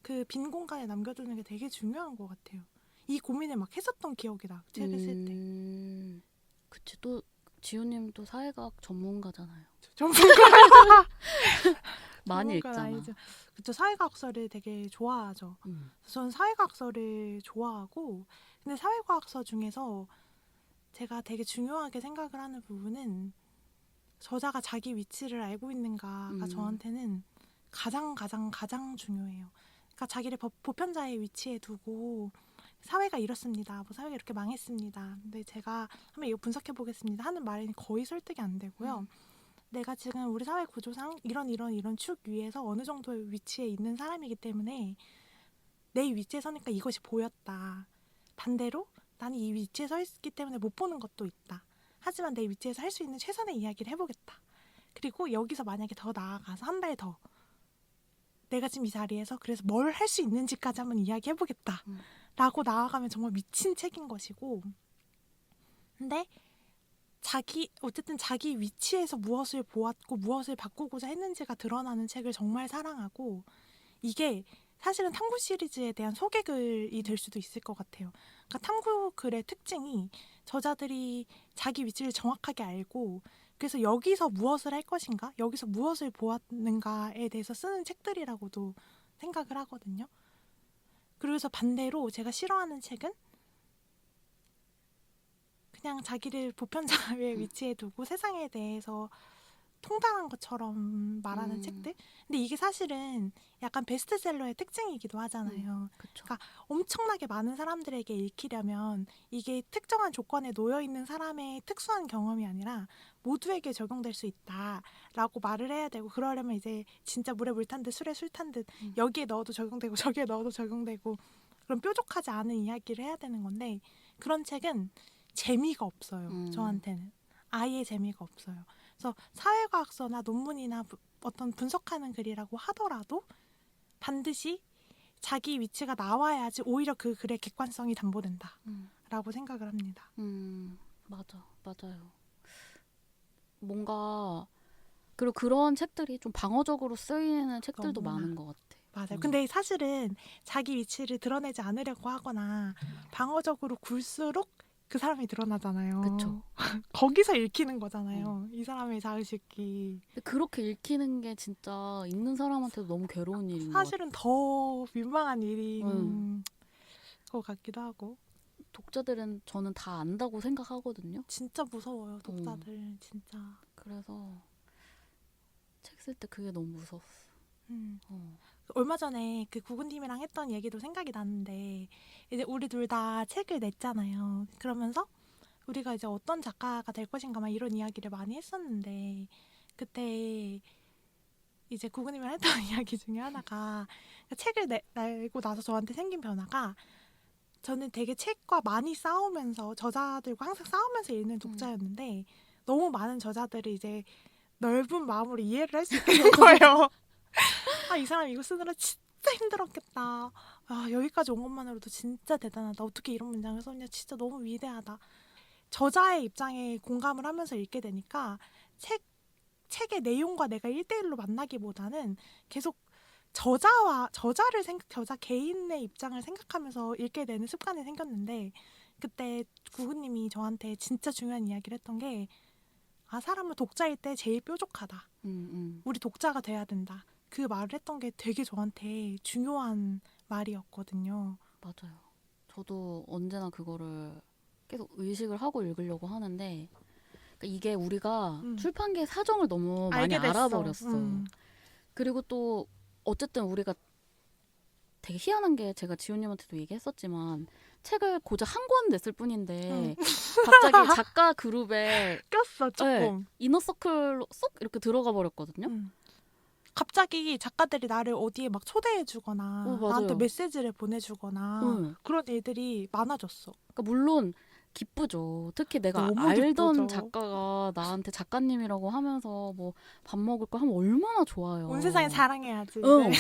그 빈 공간에 남겨두는 게 되게 중요한 것 같아요. 이 고민을 막 했었던 기억이 나. 책을 쓸 때. 그치. 또 지호님도 사회과학 전문가잖아요. 전문가 많이 전문가는 읽잖아. 아니죠. 그쵸. 사회과학서를 되게 좋아하죠. 저는 사회과학서를 좋아하고 근데 사회과학서 중에서 제가 되게 중요하게 생각을 하는 부분은 저자가 자기 위치를 알고 있는가가 저한테는 가장 중요해요. 그러니까 자기를 보편자의 위치에 두고 사회가 이렇습니다. 뭐 사회가 이렇게 망했습니다. 근데 제가 한번 이거 분석해 보겠습니다 하는 말에는 거의 설득이 안 되고요. 내가 지금 우리 사회 구조상 이런 축 위에서 어느 정도의 위치에 있는 사람이기 때문에 내 위치에 서니까 이것이 보였다. 반대로 나는 이 위치에 서 있기 때문에 못 보는 것도 있다. 하지만 내 위치에서 할 수 있는 최선의 이야기를 해보겠다. 그리고 여기서 만약에 더 나아가서 한 발 더 내가 지금 이 자리에서 그래서 뭘 할 수 있는지까지 한번 이야기해보겠다 라고 나아가면 정말 미친 책인 것이고, 근데 어쨌든 자기 위치에서 무엇을 보았고 무엇을 바꾸고자 했는지가 드러나는 책을 정말 사랑하고, 이게 사실은 탐구 시리즈에 대한 소개글이 될 수도 있을 것 같아요. 그러니까 탐구 글의 특징이 저자들이 자기 위치를 정확하게 알고 그래서 여기서 무엇을 할 것인가, 여기서 무엇을 보았는가에 대해서 쓰는 책들이라고도 생각을 하거든요. 그래서 반대로 제가 싫어하는 책은 그냥 자기를 보편자의 위치에 두고 세상에 대해서 통달한 것처럼 말하는 책들. 근데 이게 사실은 약간 베스트셀러의 특징이기도 하잖아요. 그쵸. 그러니까 엄청나게 많은 사람들에게 읽히려면 이게 특정한 조건에 놓여 있는 사람의 특수한 경험이 아니라 모두에게 적용될 수 있다라고 말을 해야 되고, 그러려면 이제 진짜 물에 물 탄 듯 술에 술 탄 듯 여기에 넣어도 적용되고 저기에 넣어도 적용되고 그런 뾰족하지 않은 이야기를 해야 되는 건데, 그런 책은 재미가 없어요. 저한테는 아예 재미가 없어요. 그래서 사회과학서나 논문이나 어떤 분석하는 글이라고 하더라도 반드시 자기 위치가 나와야지 오히려 그 글의 객관성이 담보된다라고 생각을 합니다. 맞아요. 뭔가 그리고 그런 책들이 좀 방어적으로 쓰이는 책들도 너무나. 많은 것 같아. 맞아요. 근데 사실은 자기 위치를 드러내지 않으려고 하거나 방어적으로 굴수록 그 사람이 드러나잖아요. 그쵸. 거기서 읽히는 거잖아요. 이 사람의 자의식이. 근데 그렇게 읽히는 게 진짜 읽는 사람한테도 너무 괴로운 일인 것 같아. 사실은 더 민망한 일인 것 같기도 하고. 독자들은 저는 다 안다고 생각하거든요. 진짜 무서워요, 독자들. 진짜. 그래서 책 쓸 때 그게 너무 무서웠어. 얼마 전에 그 구근님이랑 했던 얘기도 생각이 나는데, 이제 우리 둘 다 책을 냈잖아요. 그러면서 우리가 이제 어떤 작가가 될 것인가 막 이런 이야기를 많이 했었는데, 그때 이제 구근님이랑 했던 이야기 중에 하나가, 책을 내고 나서 저한테 생긴 변화가, 저는 되게 책과 많이 싸우면서 저자들과 항상 싸우면서 읽는 독자였는데 너무 많은 저자들이 이제 넓은 마음으로 이해를 할 수 있게 된 거예요. 아, 이 사람 이거 쓰느라 진짜 힘들었겠다. 아, 여기까지 온 것만으로도 진짜 대단하다. 어떻게 이런 문장을 썼냐. 진짜 너무 위대하다. 저자의 입장에 공감을 하면서 읽게 되니까 책의 내용과 내가 1대1로 만나기보다는 계속 저자 개인의 입장을 생각하면서 읽게 되는 습관이 생겼는데, 그때 구구님이 저한테 진짜 중요한 이야기를 했던 게, 사람은 독자일 때 제일 뾰족하다. 우리 독자가 돼야 된다. 그 말을 했던 게 되게 저한테 중요한 말이었거든요. 맞아요. 저도 언제나 그거를 계속 의식을 하고 읽으려고 하는데, 그러니까 이게 우리가 출판계 사정을 너무 많이 알아버렸어. 그리고 또 어쨌든 우리가 되게 희한한 게, 제가 지훈님한테도 얘기했었지만 책을 고작 한 권 냈을 뿐인데 갑자기 작가 그룹에 꼈어 조금. 네, 이너서클로 쏙 이렇게 들어가 버렸거든요. 갑자기 작가들이 나를 어디에 막 초대해주거나 나한테 메시지를 보내주거나 그런 일들이 많아졌어. 그러니까 물론 기쁘죠. 특히 내가 알던 기쁘죠. 작가가 나한테 작가님이라고 하면서 뭐 밥 먹을 거 하면 얼마나 좋아요. 온 세상에 자랑해야지. 네.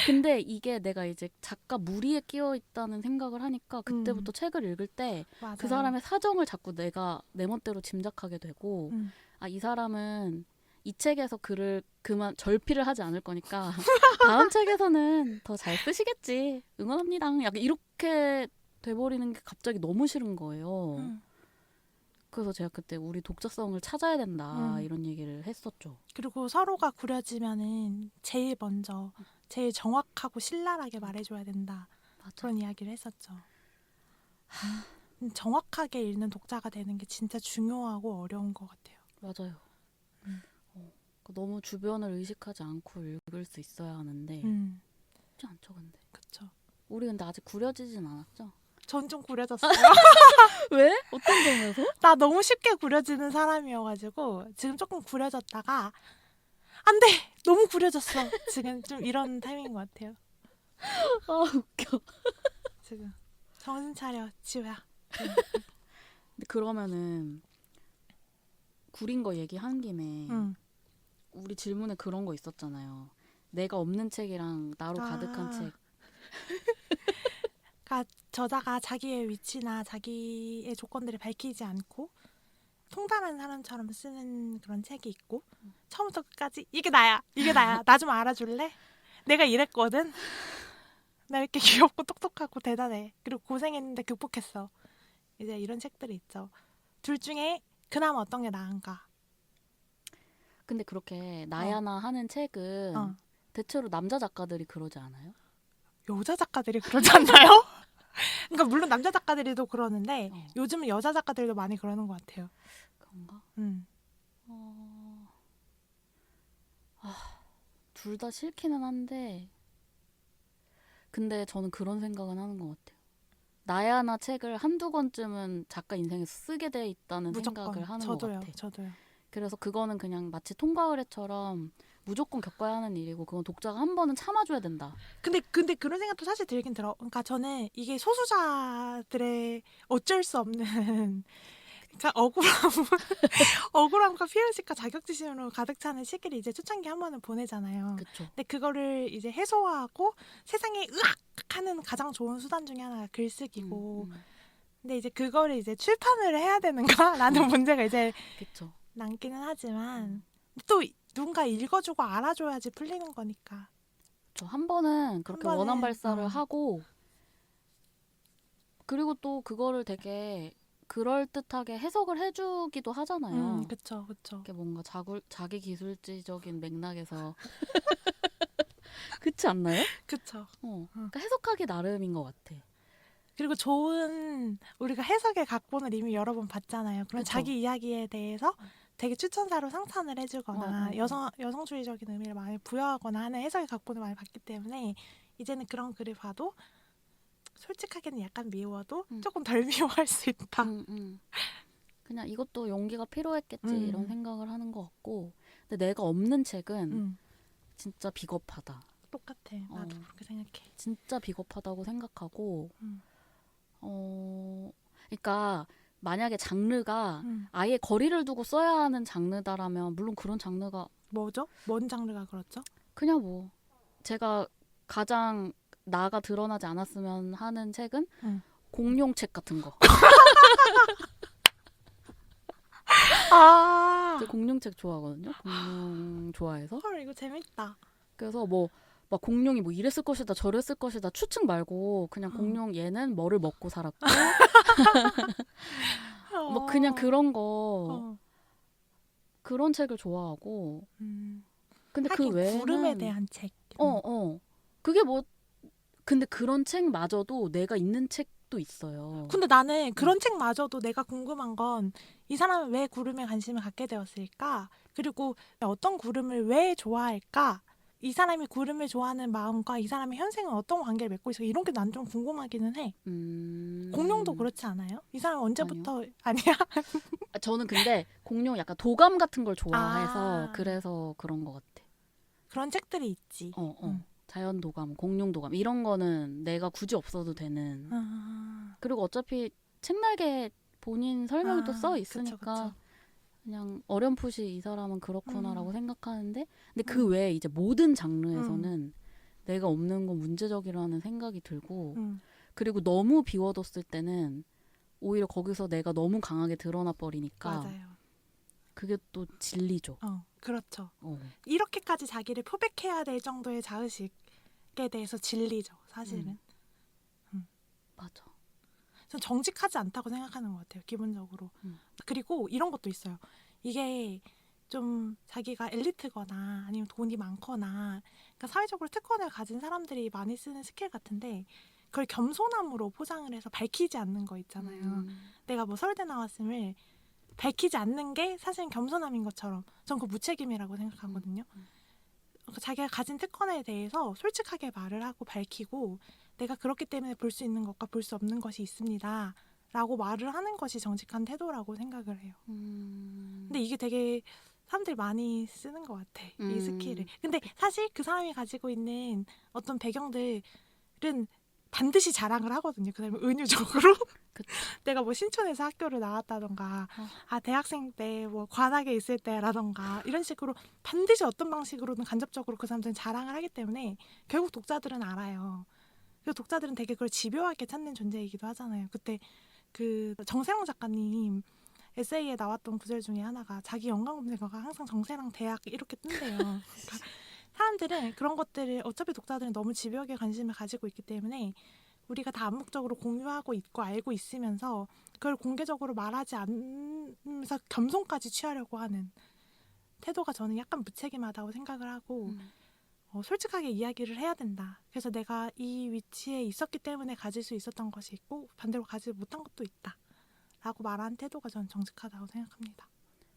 근데 이게 내가 이제 작가 무리에 끼어 있다는 생각을 하니까 그때부터 책을 읽을 때 그 사람의 사정을 자꾸 내가 내 멋대로 짐작하게 되고, 이 사람은 이 책에서 글을 그만 절필을 하지 않을 거니까 다음 책에서는 더 잘 쓰시겠지. 응원합니다. 약간 이렇게 돼버리는 게 갑자기 너무 싫은 거예요. 그래서 제가 그때 우리 독자성을 찾아야 된다 이런 얘기를 했었죠. 그리고 서로가 구려지면은 제일 먼저 제일 정확하고 신랄하게 말해줘야 된다. 맞아. 그런 이야기를 했었죠. 정확하게 읽는 독자가 되는 게 진짜 중요하고 어려운 것 같아요. 맞아요. 너무 주변을 의식하지 않고 읽을 수 있어야 하는데 쉽지 않죠, 근데. 그렇죠. 우리 근데 아직 구려지진 않았죠? 전 좀 구려졌어요. 왜? 어떤 점에서? 나 너무 쉽게 구려지는 사람이어가지고 지금 조금 구려졌다가 안 돼! 너무 구려졌어. 지금 좀 이런 타이밍인 것 같아요. 아, 웃겨. 지금 정신 차려, 지우야. 근데 그러면은 구린 거 얘기한 김에 우리 질문에 그런 거 있었잖아요. 내가 없는 책이랑 나로 가득한 책. 그러니까 저자가 자기의 위치나 자기의 조건들을 밝히지 않고 통달한 사람처럼 쓰는 그런 책이 있고 처음부터 끝까지 이게 나야, 이게 나야, 나 좀 알아줄래? 내가 이랬거든. 나 이렇게 귀엽고 똑똑하고 대단해. 그리고 고생했는데 극복했어. 이제 이런 책들이 있죠. 둘 중에 그나마 어떤 게 나은가? 근데 그렇게 나야나 하는 책은 어. 대체로 남자 작가들이 그러지 않아요? 여자 작가들이 그러지 않나요? 그러니까 물론 남자 작가들도 그러는데 어. 요즘은 여자 작가들도 많이 그러는 것 같아요. 그런가? 음. 둘 다 싫기는 한데 근데 저는 그런 생각은 하는 것 같아요. 나야나 책을 한두 권쯤은 작가 인생에서 쓰게 돼 있다는 무조건. 생각을 하는 저도요. 것 같아. 저도요. 그래서 그거는 그냥 마치 통과 의례처럼 무조건 겪어야 하는 일이고 그건 독자가 한 번은 참아줘야 된다. 근데 그런 생각도 사실 들긴 들어. 그러니까 저는 이게 소수자들의 어쩔 수 없는 그러니까 억울함과 피해의식과 자격지심으로 가득 차는 시기를 이제 초창기 한 번은 보내잖아요. 그쵸? 근데 그거를 이제 해소하고 세상에 으악 하는 가장 좋은 수단 중에 하나가 글쓰기고. 근데 이제 그거를 이제 출판을 해야 되는가라는 문제가 이제 그쵸? 남기는 하지만 또 누군가 읽어주고 알아줘야지 풀리는 거니까. 저 한 번은 그렇게 한 번은, 원한 발사를 어. 하고 그리고 또 그거를 되게 그럴듯하게 해석을 해주기도 하잖아요. 그쵸, 그쵸. 이게 뭔가 자기 기술지적인 맥락에서 그렇지 않나요? 그쵸. 그러니까 해석하기 나름인 것 같아. 그리고 좋은 우리가 해석의 각본을 이미 여러 번 봤잖아요. 그런 그쵸. 자기 이야기에 대해서 되게 추천사로 상찬을 해주거나 여성주의적인 의미를 많이 부여하거나 하는 해석의 각본을 많이 봤기 때문에 이제는 그런 글을 봐도 솔직하게는 약간 미워도 조금 덜 미워할 수 있다. 그냥 이것도 용기가 필요했겠지 이런 생각을 하는 것 같고 근데 내가 없는 책은 진짜 비겁하다. 똑같아. 나도 그렇게 생각해. 진짜 비겁하다고 생각하고 그러니까 만약에 장르가 아예 거리를 두고 써야 하는 장르다라면 물론 그런 장르가 뭐죠? 뭔 장르가 그렇죠? 그냥 뭐 제가 가장 나가 드러나지 않았으면 하는 책은 공룡책 같은 거. 아, 제가 공룡책 좋아하거든요. 공룡 좋아해서. 헐 이거 재밌다. 그래서 뭐 막 공룡이 뭐 이랬을 것이다 저랬을 것이다 추측 말고 그냥 공룡 얘는 뭐를 먹고 살았고 뭐 그냥 그런 거 그런 책을 좋아하고 근데 그 하긴 외에는 구름에 대한 책. 그게 뭐 근데 그런 책마저도 내가 있는 책도 있어요. 근데 나는 그런 책마저도 내가 궁금한 건 이 사람은 왜 구름에 관심을 갖게 되었을까? 그리고 어떤 구름을 왜 좋아할까? 이 사람이 구름을 좋아하는 마음과 이 사람의 현생은 어떤 관계를 맺고 있어? 이런 게 난 좀 궁금하기는 해. 공룡도 그렇지 않아요? 이 사람 언제부터 아니야? 저는 근데 공룡 약간 도감 같은 걸 좋아해서 그래서 그런 것 같아. 그런 책들이 있지. 자연 도감, 공룡 도감 이런 거는 내가 굳이 없어도 되는. 그리고 어차피 책날개 본인 설명이 또 써 있으니까 그쵸. 그냥 어렴풋이 이 사람은 그렇구나라고 생각하는데 근데 그 외에 이제 모든 장르에서는 내가 없는 건 문제적이라는 생각이 들고 그리고 너무 비워뒀을 때는 오히려 거기서 내가 너무 강하게 드러나 버리니까 맞아요. 그게 또 진리죠. 그렇죠. 이렇게까지 자기를 표백해야 될 정도의 자의식에 대해서 진리죠. 사실은. 맞아. 전 정직하지 않다고 생각하는 것 같아요. 기본적으로. 그리고 이런 것도 있어요. 이게 좀 자기가 엘리트거나 아니면 돈이 많거나 그러니까 사회적으로 특권을 가진 사람들이 많이 쓰는 스킬 같은데 그걸 겸손함으로 포장을 해서 밝히지 않는 거 있잖아요. 내가 뭐 서울대 나왔음을 밝히지 않는 게 사실은 겸손함인 것처럼 전 그거 무책임이라고 생각하거든요. 그러니까 자기가 가진 특권에 대해서 솔직하게 말을 하고 밝히고 내가 그렇기 때문에 볼 수 있는 것과 볼 수 없는 것이 있습니다. 라고 말을 하는 것이 정직한 태도라고 생각을 해요. 근데 이게 되게 사람들이 많이 쓰는 것 같아. 이 스킬을. 근데 사실 그 사람이 가지고 있는 어떤 배경들은 반드시 자랑을 하거든요. 그 사람은 은유적으로. 그쵸. 내가 뭐 신촌에서 학교를 나왔다던가 대학생 때 뭐 관악에 있을 때라던가 이런 식으로 반드시 어떤 방식으로든 간접적으로 그 사람들은 자랑을 하기 때문에 결국 독자들은 알아요. 그리고 독자들은 되게 그걸 집요하게 찾는 존재이기도 하잖아요. 그때 그 정세영 작가님 에세이에 나왔던 구절 중에 하나가 자기 연관 검색어가 항상 정세랑 대학 이렇게 뜬대요. 그러니까 사람들은 그런 것들을 어차피 독자들은 너무 집요하게 관심을 가지고 있기 때문에 우리가 다 암묵적으로 공유하고 있고 알고 있으면서 그걸 공개적으로 말하지 않으면서 겸손까지 취하려고 하는 태도가 저는 약간 무책임하다고 생각을 하고 솔직하게 이야기를 해야 된다. 그래서 내가 이 위치에 있었기 때문에 가질 수 있었던 것이 있고 반대로 가지 못한 것도 있다. 라고 말하는 태도가 저는 정직하다고 생각합니다.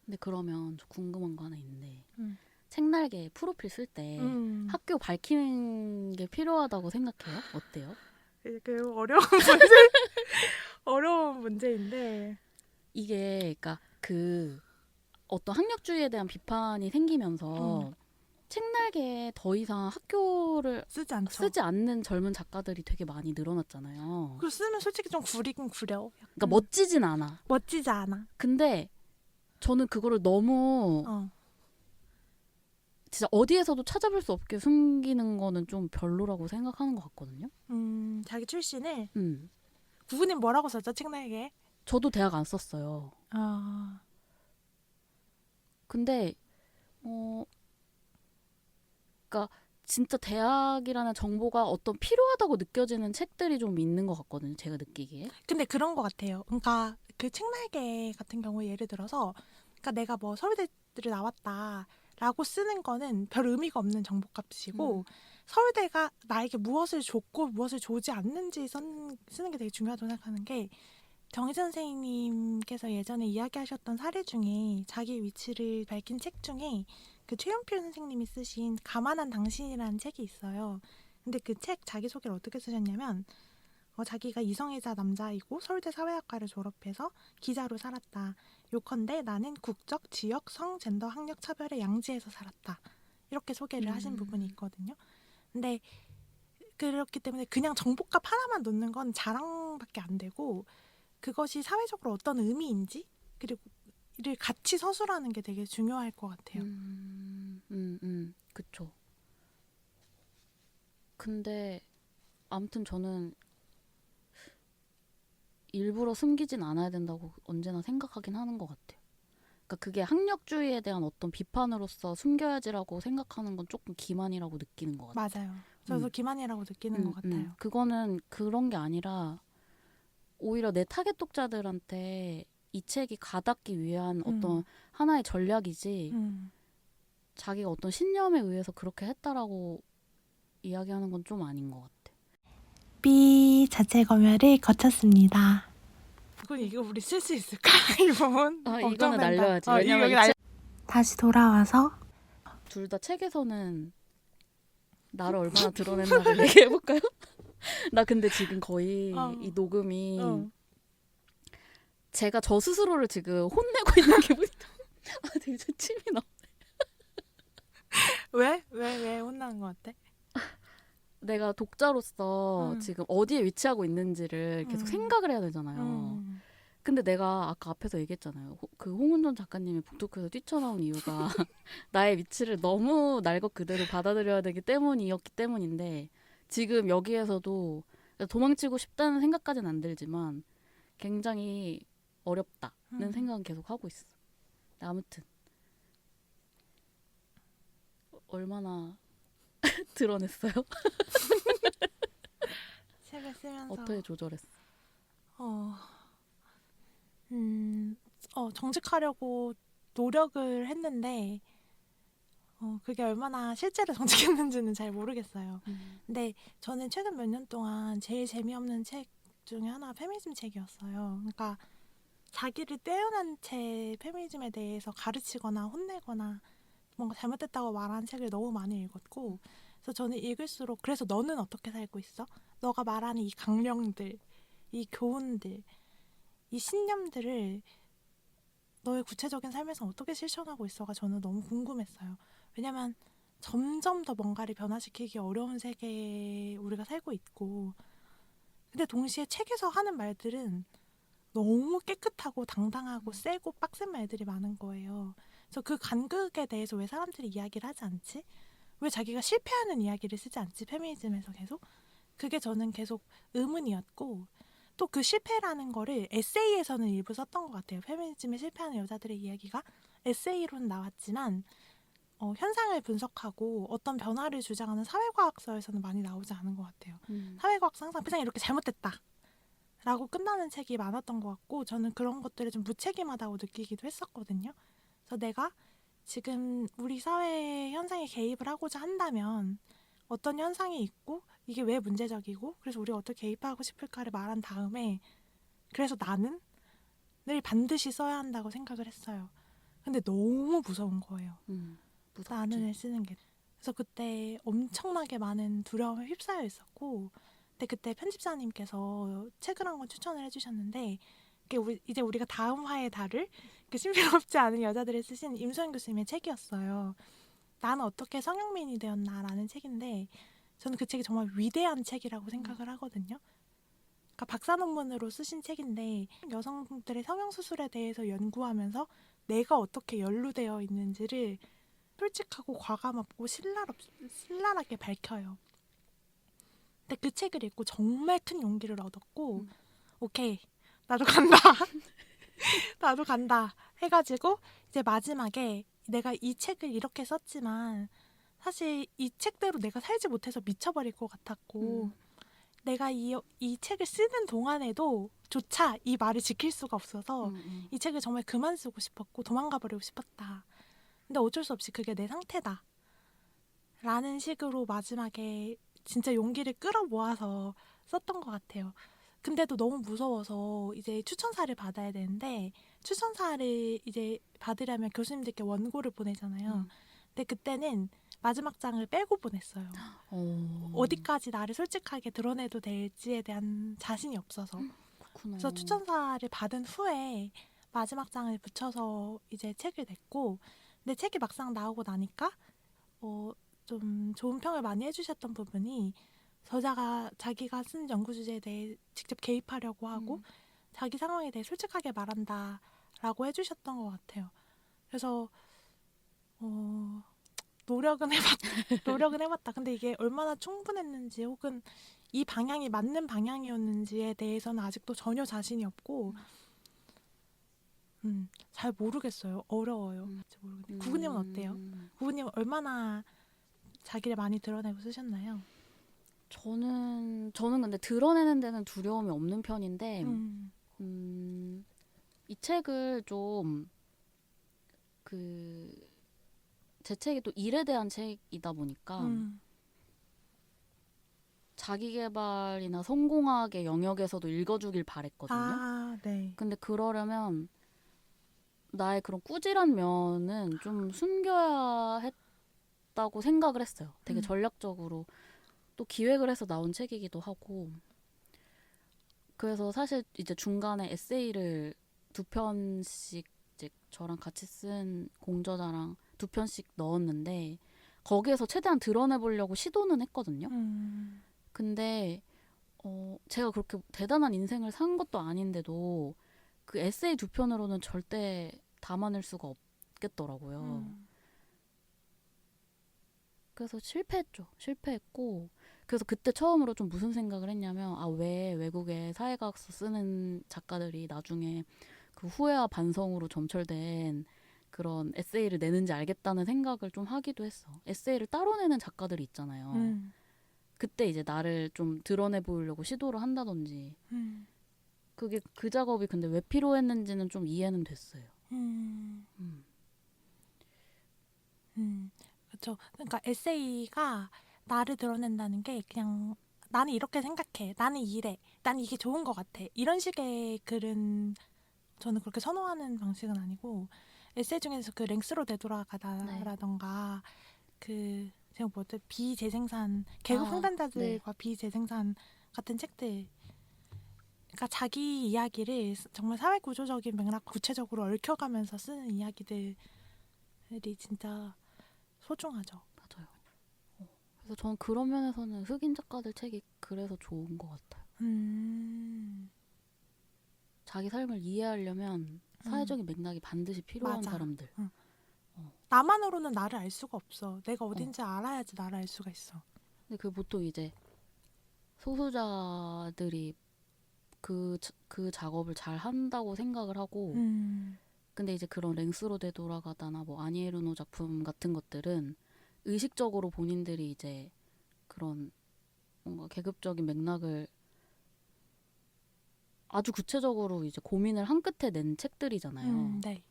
근데 그러면 저 궁금한 거 하나 있는데 음. 책날개 프로필 쓸 때 학교 밝히는 게 필요하다고 생각해요? 어때요? 그 어려운 문제인데 이게 그러니까 그 어떤 학력주의에 대한 비판이 생기면서 책날개에 더 이상 학교를 쓰지 않죠. 쓰지 않는 젊은 작가들이 되게 많이 늘어났잖아요. 그리고 쓰면 솔직히 좀 구리긴 구려. 그러니까 멋지진 않아. 멋지지 않아. 근데 저는 그거를 너무 진짜 어디에서도 찾아볼 수 없게 숨기는 거는 좀 별로라고 생각하는 것 같거든요. 자기 출신을 구구님 뭐라고 썼죠? 책날개? 저도 대학 안 썼어요. 근데 그러니까 진짜 대학이라는 정보가 어떤 필요하다고 느껴지는 책들이 좀 있는 것 같거든요. 제가 느끼기에. 근데 그런 것 같아요. 그러니까 그 책날개 같은 경우에 예를 들어서 그러니까 내가 뭐 서울대를 나왔다라고 쓰는 거는 별 의미가 없는 정보값이고 서울대가 나에게 무엇을 줬고 무엇을 주지 않는지 쓰는 게 되게 중요하다고 생각하는 게 정희선 선생님께서 예전에 이야기하셨던 사례 중에 자기 위치를 밝힌 책 중에 그 최연필 선생님이 쓰신 가만한 당신이라는 책이 있어요. 근데 그 책 자기소개를 어떻게 쓰셨냐면 자기가 이성애자 남자이고 서울대 사회학과를 졸업해서 기자로 살았다. 요컨대 나는 국적, 지역, 성, 젠더, 학력 차별의 양지에서 살았다. 이렇게 소개를 하신 부분이 있거든요. 근데 그렇기 때문에 그냥 정보값 하나만 놓는 건 자랑밖에 안 되고 그것이 사회적으로 어떤 의미인지 그리고 이를 같이 서술하는 게 되게 중요할 것 같아요. 그쵸. 근데 아무튼 저는 일부러 숨기진 않아야 된다고 언제나 생각하긴 하는 것 같아요. 그러니까 그게 학력주의에 대한 어떤 비판으로서 숨겨야지라고 생각하는 건 조금 기만이라고 느끼는 것 같아요. 맞아요. 저도 기만이라고 느끼는 것 같아요. 그거는 그런 게 아니라 오히려 내 타겟 독자들한테 이 책이 가닿기 위한 어떤 하나의 전략이지 자기가 어떤 신념에 의해서 그렇게 했다라고 이야기하는 건 좀 아닌 것 같아. B 자체 검열을 거쳤습니다. 그건 이거 우리 쓸 수 있을까? 이건 이거는 날려야지. 왜냐면 다시 돌아와서 둘 다 책에서는 나를 얼마나 드러냈나를 얘기해볼까요? 나 근데 지금 거의 이 녹음이 제가 저 스스로를 지금 혼내고 있는 기분이다. 되게 침이 나. 왜 혼나는 것 같아? 내가 독자로서 지금 어디에 위치하고 있는지를 계속 생각을 해야 되잖아요. 근데 내가 아까 앞에서 얘기했잖아요. 그 홍은전 작가님이 북토크에서 뛰쳐나온 이유가 나의 위치를 너무 날 것 그대로 받아들여야 되기 때문이었기 때문인데 지금 여기에서도 도망치고 싶다는 생각까지는 안 들지만 굉장히 어렵다는 생각은 계속 하고 있어. 아무튼 얼마나 드러냈어요? 책을 쓰면서 어떻게 조절했어? 정직하려고 노력을 했는데 그게 얼마나 실제로 정직했는지는 잘 모르겠어요. 근데 저는 최근 몇 년 동안 제일 재미없는 책 중에 하나가 페미니즘 책이었어요. 그러니까 자기를 떼어난 채 페미니즘에 대해서 가르치거나 혼내거나 뭔가 잘못됐다고 말하는 책을 너무 많이 읽었고 그래서 저는 읽을수록 그래서 너는 어떻게 살고 있어? 너가 말하는 이 강령들, 이 교훈들, 이 신념들을 너의 구체적인 삶에서 어떻게 실천하고 있어가 저는 너무 궁금했어요. 왜냐면 점점 더 뭔가를 변화시키기 어려운 세계에 우리가 살고 있고 근데 동시에 책에서 하는 말들은 너무 깨끗하고 당당하고 세고 빡센 말들이 많은 거예요. 그래서 그 간극에 대해서 왜 사람들이 이야기를 하지 않지? 왜 자기가 실패하는 이야기를 쓰지 않지? 페미니즘에서 계속? 그게 저는 계속 의문이었고, 또 그 실패라는 거를 에세이에서는 일부 썼던 것 같아요. 페미니즘에 실패하는 여자들의 이야기가 에세이로는 나왔지만 현상을 분석하고 어떤 변화를 주장하는 사회과학서에서는 많이 나오지 않은 것 같아요. 사회과학서 항상 세상이 이렇게 잘못됐다 라고 끝나는 책이 많았던 것 같고, 저는 그런 것들을 좀 무책임하다고 느끼기도 했었거든요. 그래서 내가 지금 우리 사회 현상에 개입을 하고자 한다면 어떤 현상이 있고 이게 왜 문제적이고 그래서 우리가 어떻게 개입하고 싶을까를 말한 다음에, 그래서 나는 늘 반드시 써야 한다고 생각을 했어요. 근데 너무 무서운 거예요. 무섭지. 나는을 쓰는 게. 그래서 그때 엄청나게 많은 두려움에 휩싸여 있었고, 근데 그때 편집자님께서 책을 한 권 추천을 해주셨는데, 이제 우리가 다음 화에 다룰 그 신비롭지 않은 여자들을 쓰신 임소연 교수님의 책이었어요. 나는 어떻게 성형민이 되었나라는 책인데, 저는 그 책이 정말 위대한 책이라고 생각을 하거든요. 그러니까 박사 논문으로 쓰신 책인데 여성들의 성형수술에 대해서 연구하면서 내가 어떻게 연루되어 있는지를 솔직하고 과감 없고 신랄하게 밝혀요. 근데 그 책을 읽고 정말 큰 용기를 얻었고, 오케이, 나도 간다. 나도 간다. 해가지고 이제 마지막에 내가 이 책을 이렇게 썼지만 사실 이 책대로 내가 살지 못해서 미쳐버릴 것 같았고, 내가 이 책을 쓰는 동안에도 조차 이 말을 지킬 수가 없어서 이 책을 정말 그만 쓰고 싶었고 도망가 버리고 싶었다. 근데 어쩔 수 없이 그게 내 상태다 라는 식으로 마지막에 진짜 용기를 끌어모아서 썼던 것 같아요. 근데도 너무 무서워서 이제 추천사를 받아야 되는데, 추천사를 이제 받으려면 교수님들께 원고를 보내잖아요. 근데 그때는 마지막 장을 빼고 보냈어요. 어디까지 나를 솔직하게 드러내도 될지에 대한 자신이 없어서. 그렇구나. 그래서 추천사를 받은 후에 마지막 장을 붙여서 이제 책을 냈고, 근데 책이 막상 나오고 나니까 좀 좋은 평을 많이 해주셨던 부분이, 저자가 자기가 쓴 연구 주제에 대해 직접 개입하려고 하고 자기 상황에 대해 솔직하게 말한다라고 해주셨던 것 같아요. 그래서 노력은 해봤다. 근데 이게 얼마나 충분했는지 혹은 이 방향이 맞는 방향이었는지에 대해서는 아직도 전혀 자신이 없고 잘 모르겠어요. 어려워요. 잘 모르겠는데. 구구님은 어때요? 구구님은 얼마나 자기를 많이 드러내고 쓰셨나요? 저는 근데 드러내는 데는 두려움이 없는 편인데, 이 책을 좀 제 책이 또 일에 대한 책이다 보니까 자기 개발이나 성공학의 영역에서도 읽어주길 바랬거든요. 아, 네. 근데 그러려면 나의 그런 꾸질한 면은 좀 숨겨야 했다고 생각을 했어요. 되게 전략적으로 또 기획을 해서 나온 책이기도 하고. 그래서 사실 이제 중간에 에세이를 2편씩 이제 저랑 같이 쓴 공저자랑 2편씩 넣었는데, 거기에서 최대한 드러내보려고 시도는 했거든요. 근데 제가 그렇게 대단한 인생을 산 것도 아닌데도 그 에세이 2편으로는 절대 담아낼 수가 없겠더라고요. 그래서 실패했고, 그래서 그때 처음으로 좀 무슨 생각을 했냐면, 왜 외국의 사회과학서 쓰는 작가들이 나중에 그 후회와 반성으로 점철된 그런 에세이를 내는지 알겠다는 생각을 좀 하기도 했어. 에세이를 따로 내는 작가들이 있잖아요. 그때 이제 나를 좀 드러내 보이려고 시도를 한다든지. 그 작업이 근데 왜 필요했는지는 좀 이해는 됐어요. 그렇죠. 그러니까 에세이가 나를 드러낸다는 게 그냥 나는 이렇게 생각해, 나는 이래, 난 이게 좋은 것 같아, 이런 식의 글은 저는 그렇게 선호하는 방식은 아니고, 에세이 중에서 그 랭스로 되돌아가다라던가 그 제가 뭐였죠? 비재생산 계급 상담자들과 비재생산 같은 책들, 그러니까 자기 이야기를 정말 사회 구조적인 맥락 구체적으로 얽혀가면서 쓰는 이야기들이 진짜 소중하죠. 맞아요. 그래서 저는 그런 면에서는 흑인 작가들 책이 그래서 좋은 것 같아요. 자기 삶을 이해하려면 사회적인 맥락이 반드시 필요한 맞아. 사람들. 나만으로는 나를 알 수가 없어. 내가 어딘지 알아야지 나를 알 수가 있어. 근데 그 보통 이제 소수자들이 그 작업을 잘 한다고 생각을 하고 근데 이제 그런 랭스로 되돌아가다나 뭐 아니에르노 작품 같은 것들은 의식적으로 본인들이 이제 그런 뭔가 계급적인 맥락을 아주 구체적으로 이제 고민을 한 끝에 낸 책들이잖아요. 네.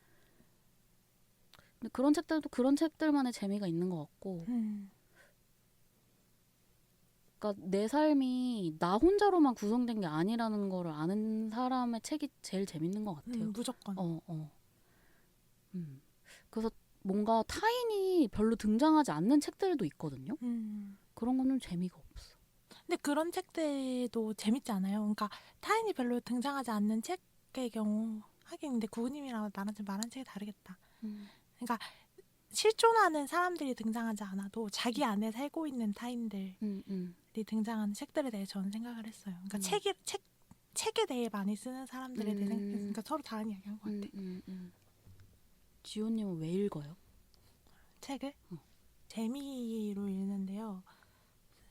근데 그런 책들도 그런 책들만의 재미가 있는 것 같고 그러니까 내 삶이 나 혼자로만 구성된 게 아니라는 거를 아는 사람의 책이 제일 재밌는 것 같아요. 무조건. 그래서 뭔가 타인이 별로 등장하지 않는 책들도 있거든요. 그런 거는 재미가 없어. 근데 그런 책들도 재밌지 않아요? 그러니까 타인이 별로 등장하지 않는 책의 경우 하긴 근데 구구님이랑 나랑 좀 말한 책이 다르겠다. 그러니까 실존하는 사람들이 등장하지 않아도 자기 안에 살고 있는 타인들이 등장하는 책들에 대해 저는 생각을 했어요. 그러니까 책에 대해 많이 쓰는 사람들에 대해 그러니까 서로 다른 이야기한 것 같아. 지호님은 왜 읽어요? 책을 재미로 읽는데요.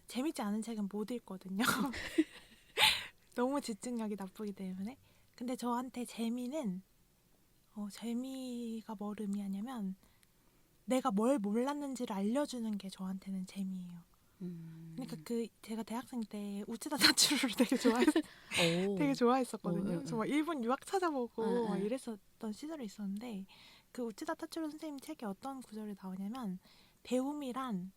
재밌지 않은 책은 못 읽거든요. 너무 집중력이 나쁘기 때문에. 근데 저한테 재미는 재미가 뭘 의미하냐면 내가 뭘 몰랐는지를 알려주는 게 저한테는 재미예요. 그러니까 제가 대학생 때 우치다 타츠루를 되게 좋아했었거든요. 그래서 막 일본 유학 찾아보고 막 이랬었던 시절이 있었는데 그 우치다 타츠루 선생님 책에 어떤 구절이 나오냐면 배움이란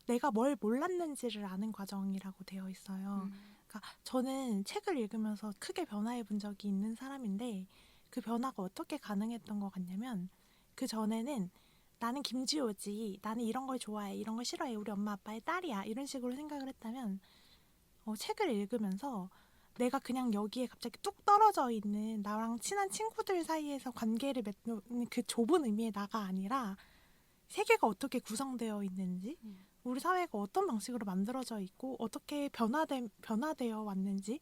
내가 뭘 몰랐는지를 아는 과정이라고 되어 있어요. 그러니까 저는 책을 읽으면서 크게 변화해 본 적이 있는 사람인데 그 변화가 어떻게 가능했던 것 같냐면 그 전에는 나는 김지호지, 나는 이런 걸 좋아해, 이런 걸 싫어해, 우리 엄마 아빠의 딸이야 이런 식으로 생각을 했다면 책을 읽으면서 내가 그냥 여기에 갑자기 뚝 떨어져 있는 나랑 친한 친구들 사이에서 관계를 맺는 그 좁은 의미의 나가 아니라 세계가 어떻게 구성되어 있는지 우리 사회가 어떤 방식으로 만들어져 있고 어떻게 변화되어 왔는지